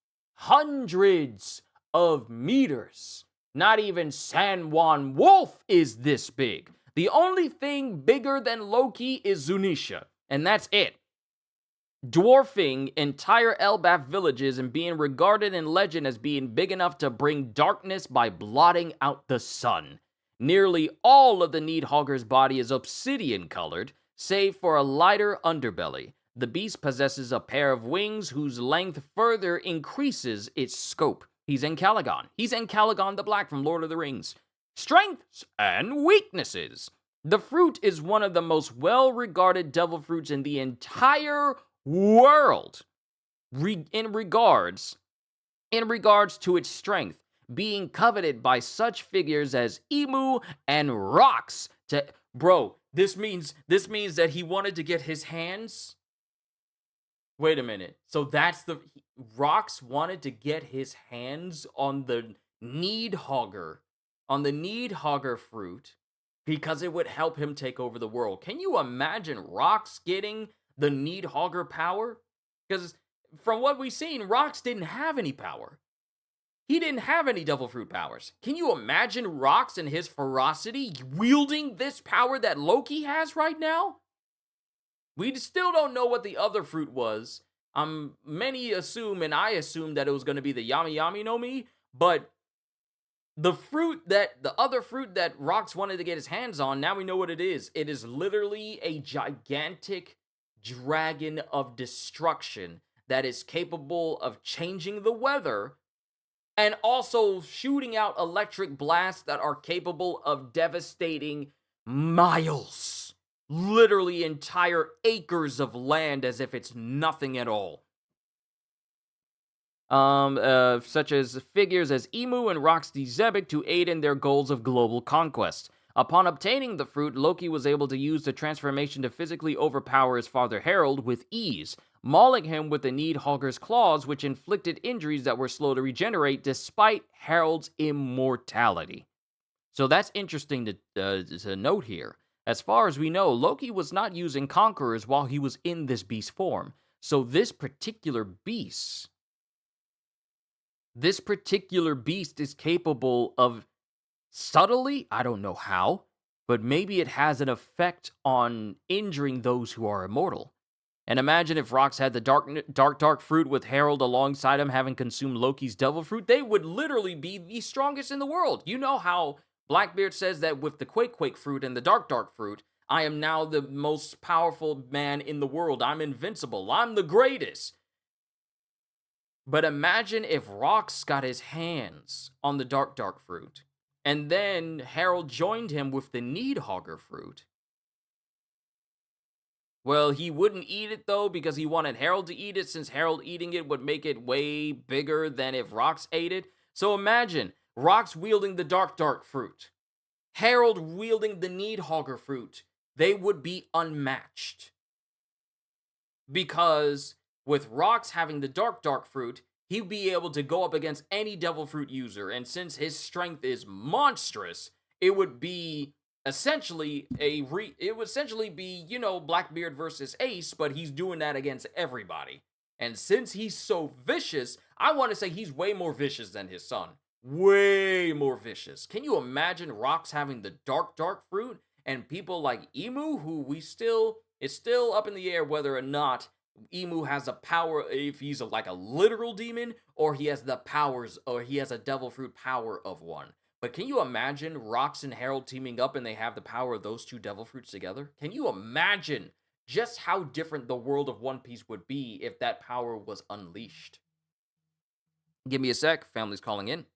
Not even San Juan Wolf is this big. The only thing bigger than Loki is Zunisha, and that's it. Dwarfing entire Elbaf villages and being regarded in legend as being big enough to bring darkness by blotting out the sun. Nearly all of the Needhogger's body is obsidian-colored, save for a lighter underbelly. The beast possesses a pair of wings whose length further increases its scope. He's Encalagon. He's Encalagon the Black from Lord of the Rings. Strengths and weaknesses. The fruit is one of the most well-regarded devil fruits in the entire world in regards to its strength, being coveted by such figures as Emu and Rox. Bro, this means that he wanted to get his hands. Wait a minute. So that's Rox wanted to get his hands on the Needhogger on the Needhogger fruit because it would help him take over the world. Can you imagine Rox getting the Needhogger power? Because from what we've seen, Rox didn't have any power. He didn't have any devil fruit powers. Can you imagine Rox and his ferocity wielding this power that Loki has right now? We still don't know what the other fruit was. Many assume, and I assume that it was going to be the Yami Yami no Mi, but the other fruit that Rox wanted to get his hands on, now we know what it is. It is literally a gigantic dragon of destruction that is capable of changing the weather and also shooting out electric blasts that are capable of devastating miles. Literally entire acres of land as if it's nothing at all. Such as figures as Emu and Roxy Zebek to aid in their goals of global conquest. Upon obtaining the fruit, Loki was able to use the transformation to physically overpower his father Harold with ease, mauling him with the Needhogger's claws, which inflicted injuries that were slow to regenerate despite Harold's immortality. So that's interesting to note here. As far as we know, Loki was not using conquerors while he was in this beast form. So this particular beast is capable of subtly, I don't know how, but maybe it has an effect on injuring those who are immortal. And imagine if Rox had the dark fruit with Harold alongside him having consumed Loki's devil fruit, they would literally be the strongest in the world. You know how Blackbeard says that with the Quake fruit and the dark fruit, I am now the most powerful man in the world. I'm invincible. I'm the greatest. But imagine if Rox got his hands on the dark fruit, and then Harold joined him with the Needhogger fruit. Well, he wouldn't eat it, though, because he wanted Harold to eat it, since Harold eating it would make it way bigger than if Rox ate it. So imagine Rox wielding the dark fruit, Harold wielding the Needhogger fruit. They would be unmatched. Because with Rox having the dark fruit, he'd be able to go up against any devil fruit user, and since his strength is monstrous, it would be essentially Blackbeard versus Ace, but he's doing that against everybody. And since he's so vicious, I want to say he's way more vicious than his son. Way more vicious. Can you imagine Rox having the dark fruit and people like Emu, who it's still up in the air whether or not Emu has a power, if he's like a literal demon, or he has the powers, or he has a devil fruit power of one. But can you imagine Rox and Harold teaming up and they have the power of those two devil fruits together? Can you imagine just how different the world of One Piece would be if that power was unleashed? Give me a sec, family's calling in.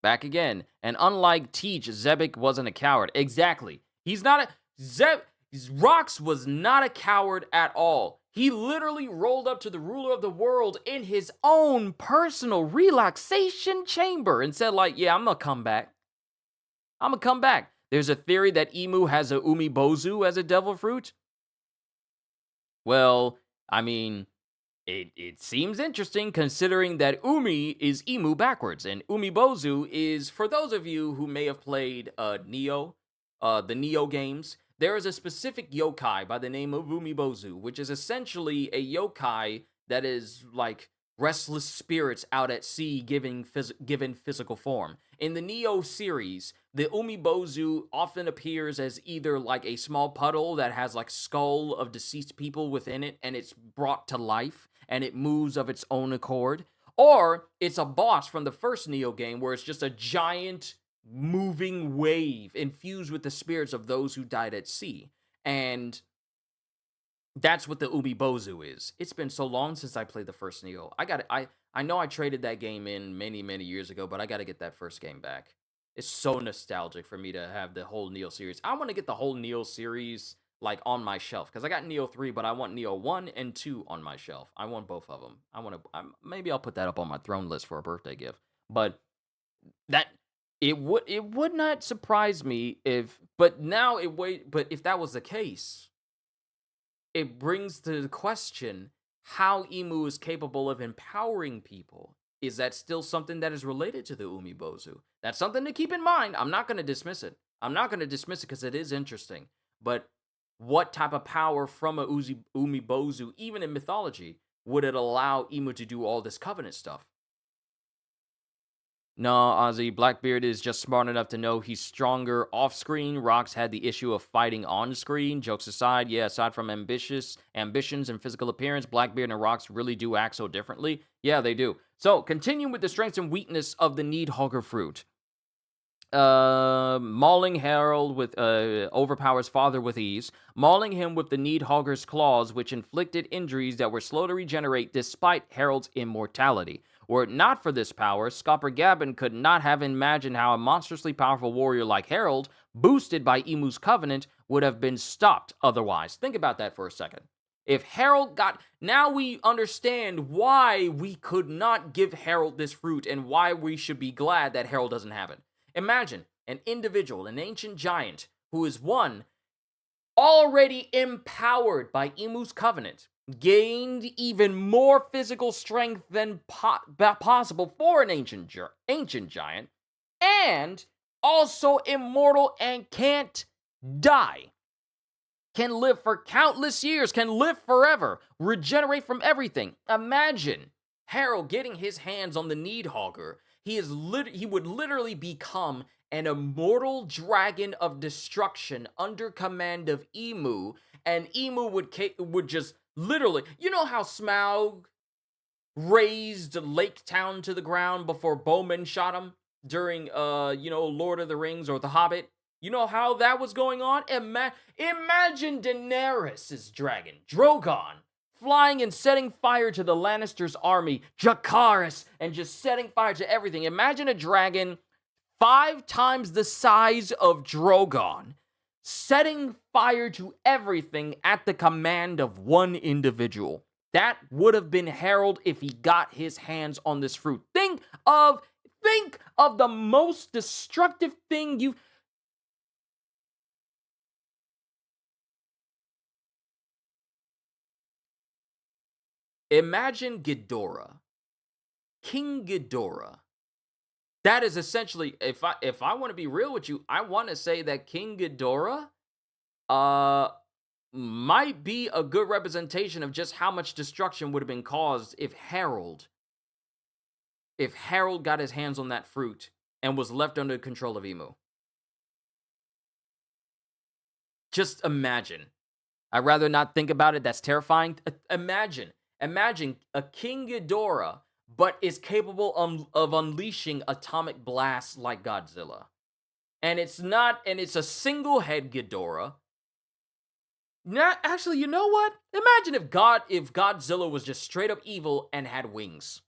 Back again. And unlike Teach, Zebek wasn't a coward. Exactly. Rox was not a coward at all. He literally rolled up to the ruler of the world in his own personal relaxation chamber and said, like, yeah, I'm gonna come back. There's a theory that Emu has a Umibozu as a devil fruit. Well, I mean, it seems interesting considering that Umi is Emu backwards, and Umibozu is, for those of you who may have played Neo, the Neo games, there is a specific yokai by the name of Umibozu, which is essentially a yokai that is like restless spirits out at sea given physical form. In the Neo series, the Umibozu often appears as either like a small puddle that has like skull of deceased people within it, and it's brought to life, and it moves of its own accord, or it's a boss from the first Neo game where it's just a giant moving wave infused with the spirits of those who died at sea. And that's what the Umibozu is. It's been so long since I played the first Neo. I know I traded that game in many years ago, but I got to get that first game back. It's so nostalgic for me to have the whole Neo series. I want to get the whole Neo series like on my shelf because I got Neo 3, but I want Neo 1 and 2 on my shelf. I want both of them. Maybe I'll put that up on my throne list for a birthday gift. But that it would not surprise me if but if that was the case, it brings to the question how Emu is capable of empowering people. Is that still something that is related to the Umibozu? That's something to keep in mind. I'm not going to dismiss it. I'm not going to dismiss it because it is interesting. But what type of power from a Umibozu, even in mythology, would it allow Emu to do all this covenant stuff? No, Ozzy, Blackbeard is just smart enough to know he's stronger off-screen. Rox had the issue of fighting on-screen. Jokes aside, yeah, aside from ambitions and physical appearance, Blackbeard and Rox really do act so differently. Yeah, they do. So, continuing with the strengths and weakness of the Needhogger fruit. Mauling Harold with overpowers father with ease, mauling him with the Needhogger's claws, which inflicted injuries that were slow to regenerate despite Harold's immortality. Were it not for this power, Scopper Gabin could not have imagined how a monstrously powerful warrior like Harold, boosted by Emu's covenant, would have been stopped otherwise. Think about that for a second. If Harold got... Now we understand why we could not give Harold this fruit and why we should be glad that Harold doesn't have it. Imagine an individual, an ancient giant, who is one, already empowered by Emu's covenant, gained even more physical strength than possible for an ancient giant, and also immortal and can't die. Can live for countless years, can live forever, regenerate from everything. Imagine Harold getting his hands on the Needhogger. He would literally become an immortal dragon of destruction under command of Emu, and Emu would just literally, you know how Smaug razed Lake Town to the ground before Bowman shot him during, Lord of the Rings or The Hobbit? You know how that was going on? Imagine Daenerys' dragon, Drogon, flying and setting fire to the Lannisters' army, Dracarys, and just setting fire to everything. Imagine a dragon 5 times the size of Drogon, setting fire to everything at the command of one individual. That would have been Harold if he got his hands on this fruit. Think of the most destructive thing you've... Imagine Ghidorah. King Ghidorah. That is essentially, if I want to be real with you, I want to say that King Ghidorah might be a good representation of just how much destruction would have been caused if Harold got his hands on that fruit and was left under control of Emu. Just imagine. I'd rather not think about it. That's terrifying. Imagine a King Ghidorah, but is capable of unleashing atomic blasts like Godzilla. And it's a single head Ghidorah. Actually, you know what? Imagine if Godzilla was just straight up evil and had wings.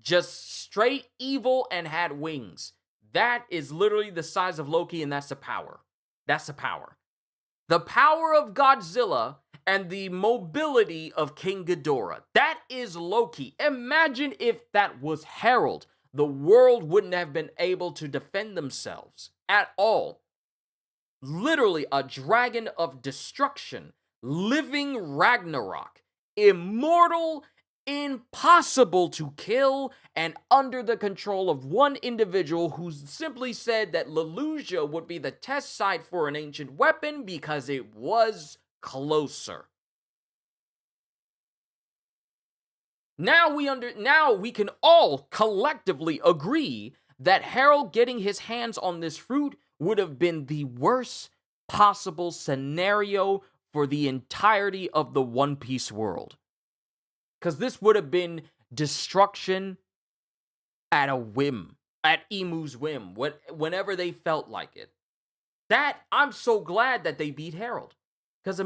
Just straight evil and had wings. That is literally the size of Loki, and that's the power. That's the power. The power of Godzilla and the mobility of King Ghidorah. That is Loki. Imagine if that was Harold. The world wouldn't have been able to defend themselves at all. Literally a dragon of destruction, living Ragnarok, immortal, impossible to kill, and under the control of one individual who simply said that Lelusia would be the test site for an ancient weapon because it was closer. Now we can all collectively agree that Harold getting his hands on this fruit would have been the worst possible scenario for the entirety of the One Piece world. Because this would have been destruction at a whim, at Emu's whim, whenever they felt like it. I'm so glad that they beat Harold. Because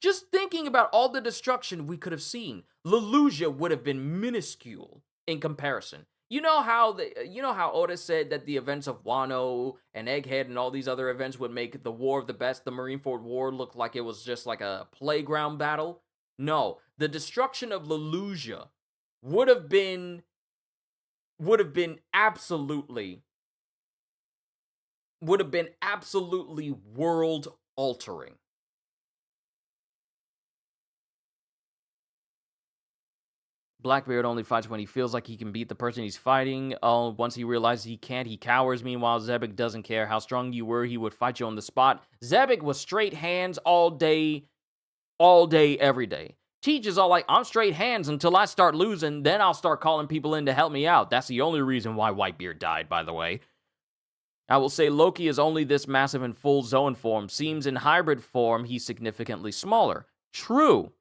just thinking about all the destruction we could have seen, Lelusia would have been minuscule in comparison. you know how Oda said that the events of Wano and Egghead and all these other events would make the War of the Best, the Marineford War, look like it was just like a playground battle? No, the destruction of Lelouja would have been would have been absolutely would have been absolutely world altering. Blackbeard only fights when he feels like he can beat the person he's fighting. Once he realizes he can't, he cowers. Meanwhile, Zebek doesn't care how strong you were. He would fight you on the spot. Zebek was straight hands all day, every day. Teach is all like, I'm straight hands until I start losing. Then I'll start calling people in to help me out. That's the only reason why Whitebeard died, by the way. I will say Loki is only this massive in full Zoan form. Seems in hybrid form, he's significantly smaller. True.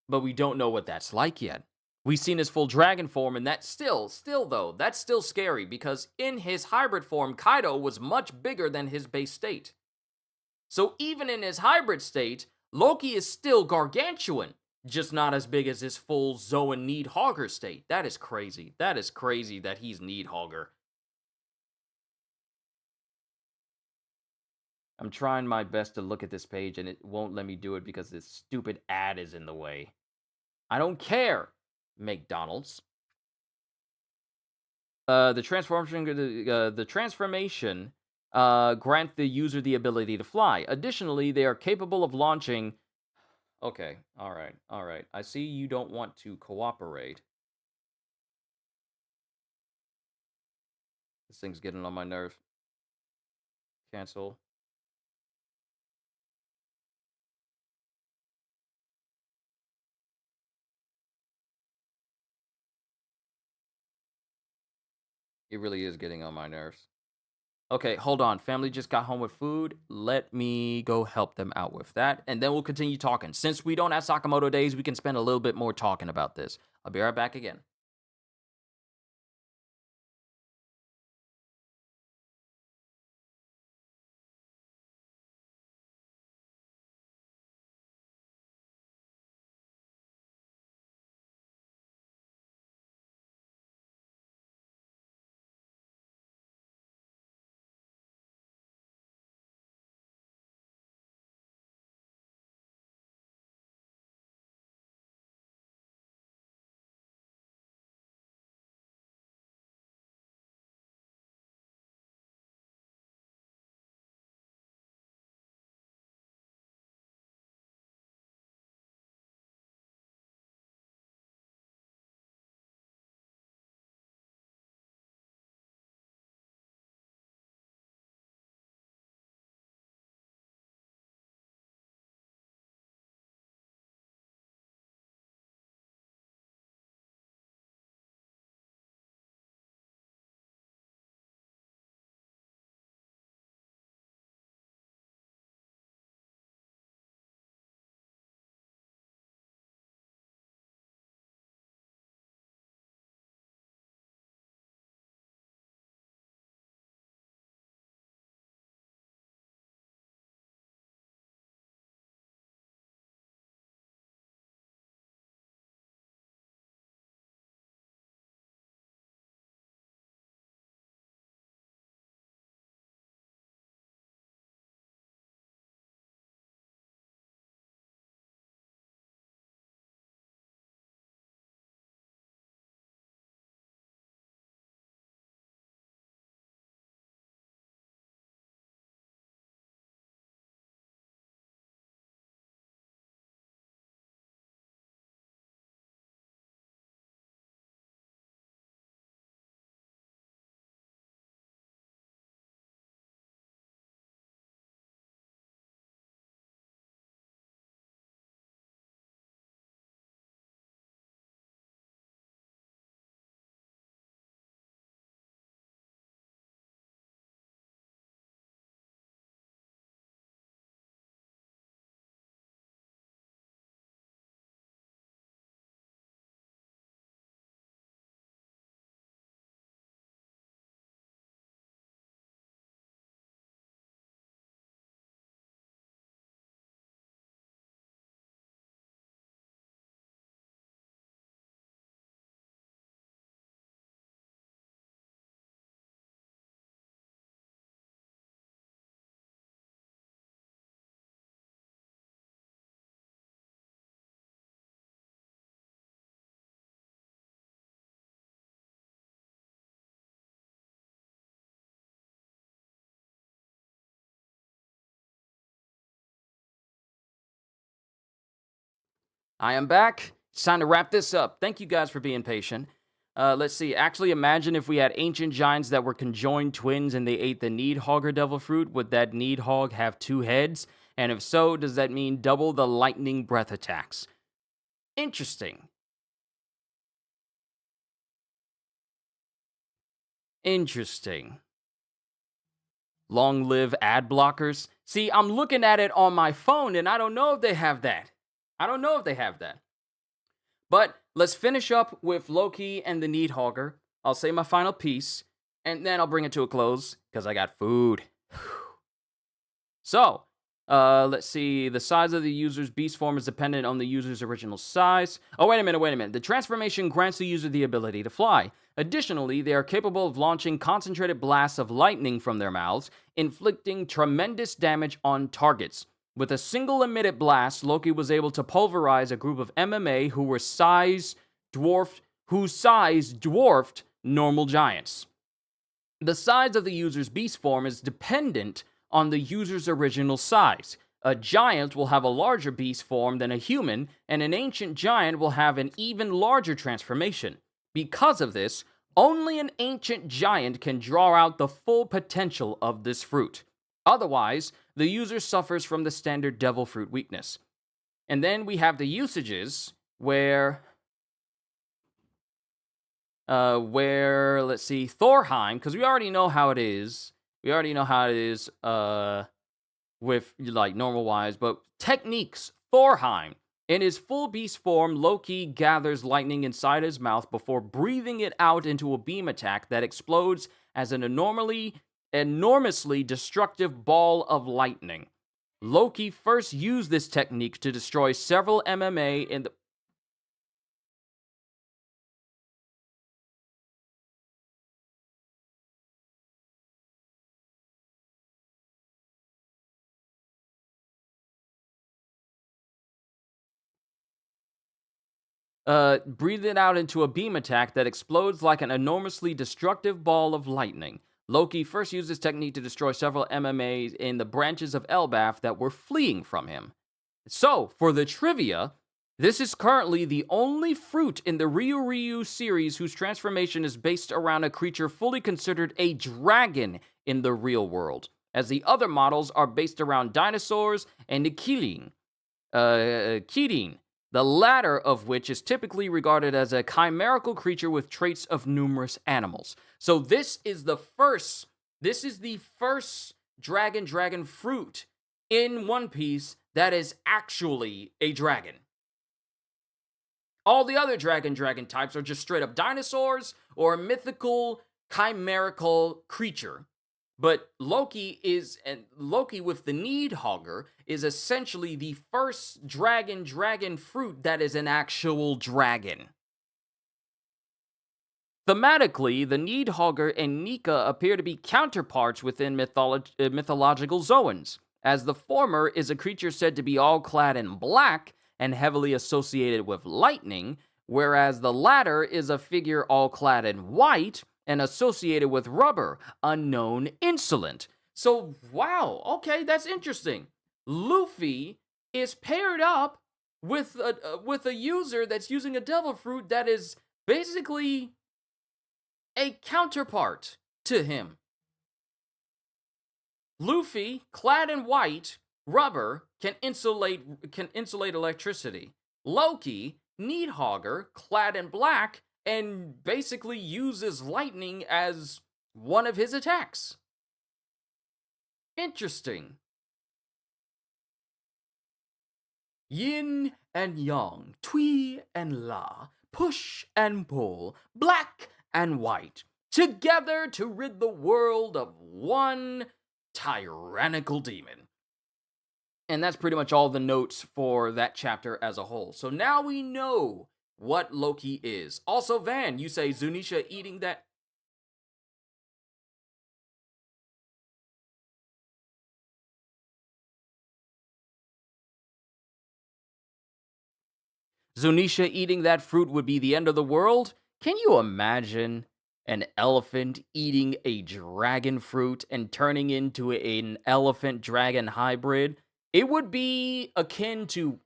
But we don't know what that's like yet. We've seen his full dragon form, and that's still though, that's still scary, because in his hybrid form, Kaido was much bigger than his base state. So even in his hybrid state, Loki is still gargantuan, just not as big as his full Zoan Needhogger state. That is crazy. That is crazy that he's Needhogger. I'm trying my best to look at this page, and it won't let me do it because this stupid ad is in the way. I don't care, McDonald's. The transformation grant the user the ability to fly. Additionally, they are capable of launching. Okay, all right. I see you don't want to cooperate. This thing's getting on my nerve. Cancel. It really is getting on my nerves. Okay, hold on. Family just got home with food. Let me go help them out with that, and then we'll continue talking. Since we don't have Sakamoto days, we can spend a little bit more talking about this. I'll be right back again. I am back. It's time to wrap this up. Thank you guys for being patient. Let's see. Actually, imagine if we had ancient giants that were conjoined twins and they ate the Needhogger devil fruit. Would that Needhog have 2 heads? And if so, does that mean double the lightning breath attacks? Interesting. Interesting. Long live ad blockers. See, I'm looking at it on my phone and I don't know if they have that. But let's finish up with Loki and the Needhogger. I'll say my final piece and then I'll bring it to a close because I got food. So, let's see. The size of the user's beast form is dependent on the user's original size. Oh, wait a minute. The transformation grants the user the ability to fly. Additionally, they are capable of launching concentrated blasts of lightning from their mouths, inflicting tremendous damage on targets. With a single emitted blast, Loki was able to pulverize a group of MMA whose size dwarfed normal giants. The size of the user's beast form is dependent on the user's original size. A giant will have a larger beast form than a human, and an ancient giant will have an even larger transformation. Because of this, only an ancient giant can draw out the full potential of this fruit. Otherwise, the user suffers from the standard devil fruit weakness. And then we have the usages where let's see, Thorheim, because we already know how it is. With like normal wise, but techniques. Thorheim. In his full beast form, Loki gathers lightning inside his mouth before breathing it out into a beam attack that explodes as an enormously destructive ball of lightning. Loki first used this technique to destroy several MMA in the breathe it out into a beam attack that explodes like an enormously destructive ball of lightning. Loki first used this technique to destroy several MMAs in the branches of Elbaf that were fleeing from him. So, for the trivia, this is currently the only fruit in the Ryu series whose transformation is based around a creature fully considered a dragon in the real world, as the other models are based around dinosaurs and Kirin, the latter of which is typically regarded as a chimerical creature with traits of numerous animals. So this is the first dragon fruit in One Piece that is actually a dragon. All the other dragon types are just straight up dinosaurs or a mythical chimerical creature. But Loki with the Needhogger is essentially the first dragon fruit that is an actual dragon. Thematically, the Needhogger and Nika appear to be counterparts within mythological zones, as the former is a creature said to be all clad in black and heavily associated with lightning, whereas the latter is a figure all clad in white and associated with rubber, unknown, insolent. So, wow, okay, that's interesting. Luffy is paired up with a user that's using a devil fruit that is basically a counterpart to him. Luffy, clad in white, rubber, can insulate electricity. Loki, Needhogger, clad in black, and basically uses lightning as one of his attacks. Interesting. Yin and yang, Tui and La, push and pull, black and white, together to rid the world of one tyrannical demon. And that's pretty much all the notes for that chapter as a whole. So now we know what Loki is. Also, Van, you say Zunisha eating that... Zunisha eating that fruit would be the end of the world? Can you imagine an elephant eating a dragon fruit and turning into an elephant-dragon hybrid? It would be akin to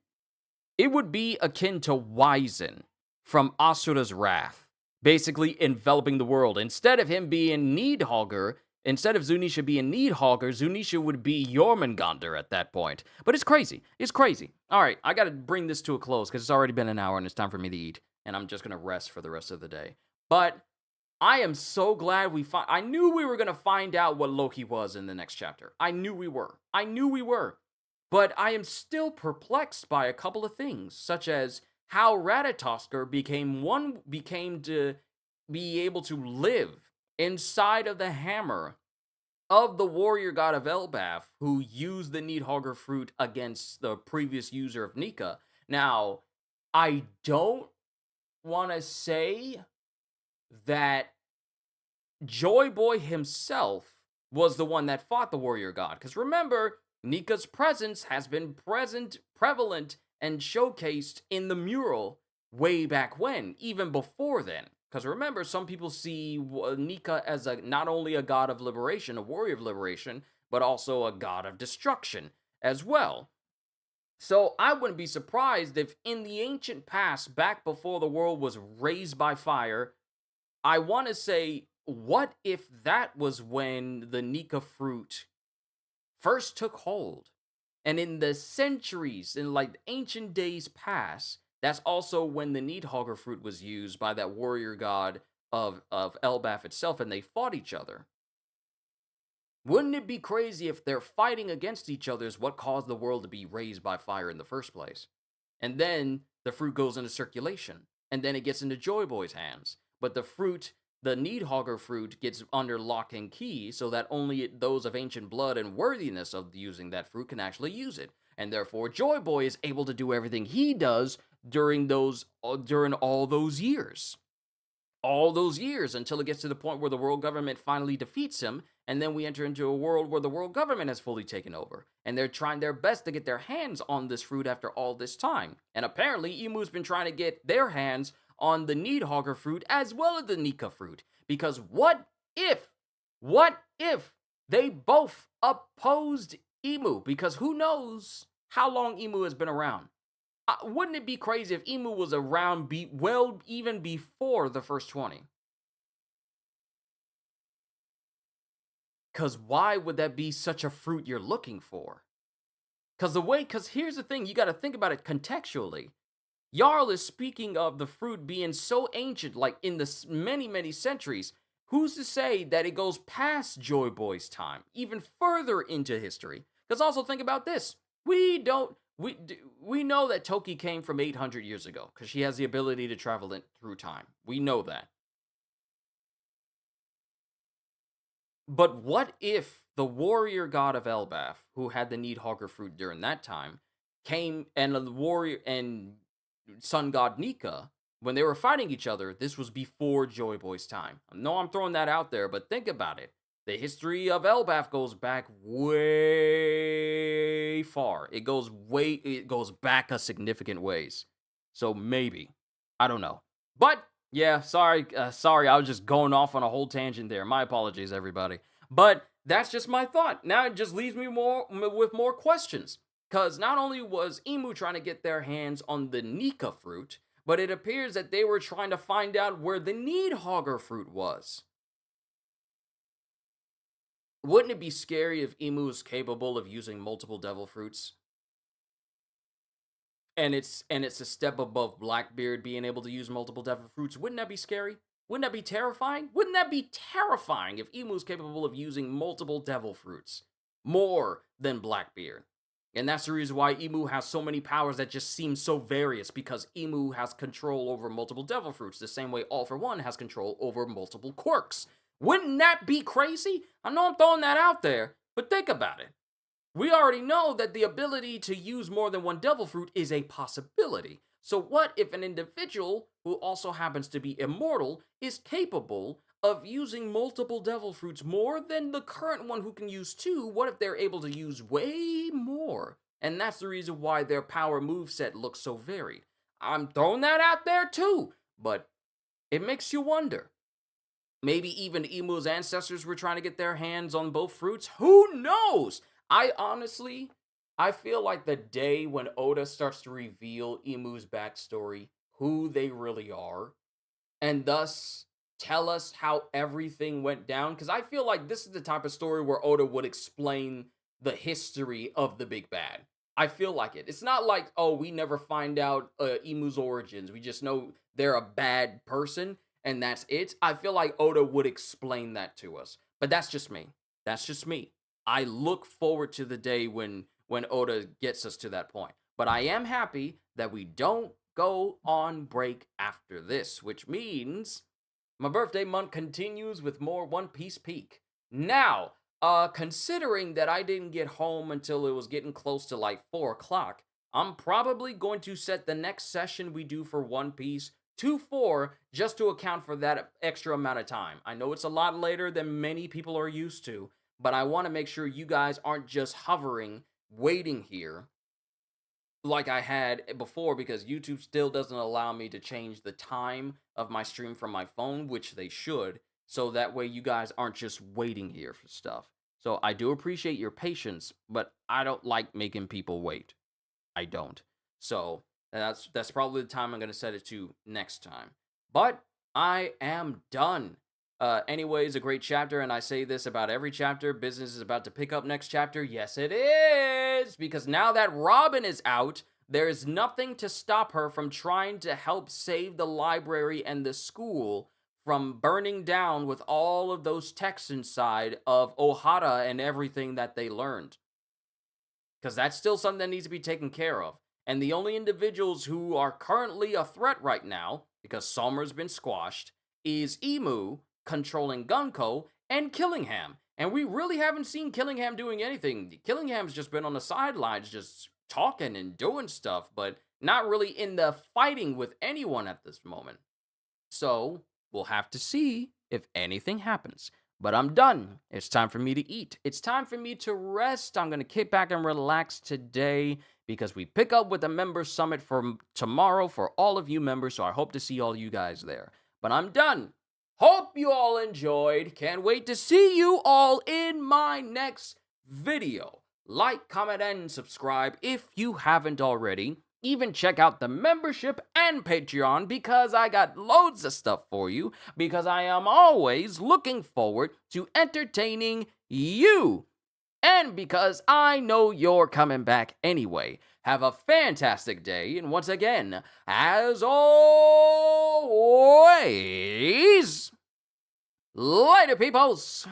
It would be akin to Wizen from Asura's Wrath, basically enveloping the world. Instead of him being Needhogger, instead of Zunisha being Needhogger, Zunisha would be Jormungandr at that point. But it's crazy. It's crazy. All right, I got to bring this to a close because it's already been an hour and it's time for me to eat. And I'm just going to rest for the rest of the day. But I am so glad I knew we were going to find out what Loki was in the next chapter. I knew we were. But I am still perplexed by a couple of things, such as how Ratatoskr became to be able to live inside of the hammer of the warrior god of Elbaf, who used the Needhogger fruit against the previous user of Nika. Now, I don't want to say that Joy Boy himself was the one that fought the warrior god, because remember, Nika's presence has been prevalent, and showcased in the mural way back when, even before then. Because remember, some people see Nika as not only a god of liberation, a warrior of liberation, but also a god of destruction as well. So I wouldn't be surprised if in the ancient past, back before the world was raised by fire, I want to say, what if that was when the Nika fruit first took hold? And in the centuries, in like ancient days past, that's also when the Needhogger fruit was used by that warrior god of Elbaf itself, and they fought each other. Wouldn't it be crazy if they're fighting against each other is what caused the world to be raised by fire in the first place? And then the fruit goes into circulation, and then it gets into Joy Boy's hands. But the fruit, the Needhogger fruit, gets under lock and key so that only those of ancient blood and worthiness of using that fruit can actually use it. And therefore, Joy Boy is able to do everything he does during all those years. All those years until it gets to the point where the world government finally defeats him, and then we enter into a world where the world government has fully taken over, and they're trying their best to get their hands on this fruit after all this time. And apparently, Emu's been trying to get their hands on the Needhogger fruit as well as the Nika fruit, because what if they both opposed Emu? Because who knows how long Emu has been around? Wouldn't it be crazy if Emu was around even before the first 20? Because why would that be such a fruit you're looking for? Because here's the thing, you got to think about it contextually. Jarl is speaking of the fruit being so ancient, like in the many, many centuries. Who's to say that it goes past Joy Boy's time, even further into history? Because also think about this. We know that Toki came from 800 years ago, because she has the ability to travel through time. We know that. But what if the warrior god of Elbaf, who had the Needhogger fruit during that time, came, and the warrior and sun god Nika, when they were fighting each other, this was before Joy Boy's time. I know I'm throwing that out there, but think about it. The history of Elbaf goes back way far. It goes back a significant ways. So maybe. I don't know. But yeah, sorry, I was just going off on a whole tangent there. My apologies, everybody. But that's just my thought. Now it just leaves me with more questions. Because not only was Emu trying to get their hands on the Nika fruit, but it appears that they were trying to find out where the Needhogger fruit was. Wouldn't it be scary if Emu is capable of using multiple devil fruits? And it's a step above Blackbeard being able to use multiple devil fruits. Wouldn't that be scary? Wouldn't that be terrifying? Wouldn't that be terrifying if Emu is capable of using multiple devil fruits? More than Blackbeard. And that's the reason why Emu has so many powers that just seem so various, because Emu has control over multiple devil fruits, the same way All For One has control over multiple quirks. Wouldn't that be crazy? I know I'm throwing that out there, but think about it. We already know that the ability to use more than one devil fruit is a possibility. So what if an individual who also happens to be immortal is capable of using multiple devil fruits more than the current one who can use 2? What if they're able to use way more? And that's the reason why their power moveset looks so varied. I'm throwing that out there too, but it makes you wonder. Maybe even Emu's ancestors were trying to get their hands on both fruits? Who knows? I honestly I feel like the day when Oda starts to reveal Imu's backstory, who they really are, and thus tell us how everything went down, because I feel like this is the type of story where Oda would explain the history of the big bad. I feel like it. It's not like, oh, we never find out Imu's origins. We just know they're a bad person and that's it. I feel like Oda would explain that to us. But that's just me. That's just me. I look forward to the day when Oda gets us to that point. But I am happy that we don't go on break after this, which means my birthday month continues with more One Piece Peak. Now, considering that I didn't get home until it was getting close to like 4 o'clock, I'm probably going to set the next session we do for One Piece to 4 just to account for that extra amount of time. I know it's a lot later than many people are used to, but I want to make sure you guys aren't just hovering, waiting here like I had before, because YouTube still doesn't allow me to change the time of my stream from my phone, which they should, so that way you guys aren't just waiting here for stuff. So I do appreciate your patience, but I don't like making people wait. I don't. So that's probably the time I'm going to set it to next time. But I am done. Anyways, a great chapter, and I say this about every chapter. Business is about to pick up next chapter. Yes, it is! Because now that Robin is out, there is nothing to stop her from trying to help save the library and the school from burning down with all of those texts inside of Ohara and everything that they learned. Because that's still something that needs to be taken care of. And the only individuals who are currently a threat right now, because Sommer's been squashed, is Imu controlling Gunko and Killingham. And we really haven't seen Killingham doing anything. Killingham's just been on the sidelines just talking and doing stuff, but not really in the fighting with anyone at this moment. So, we'll have to see if anything happens. But I'm done. It's time for me to eat. It's time for me to rest. I'm going to kick back and relax today because we pick up with the member summit for tomorrow for all of you members, so I hope to see all you guys there. But I'm done. Hope you all enjoyed. Can't wait to see you all in my next video. Like, comment, and subscribe if you haven't already. Even check out the membership and Patreon because I got loads of stuff for you, because I am always looking forward to entertaining you, and because I know you're coming back anyway. Have a fantastic day, and once again, as always, later peoples!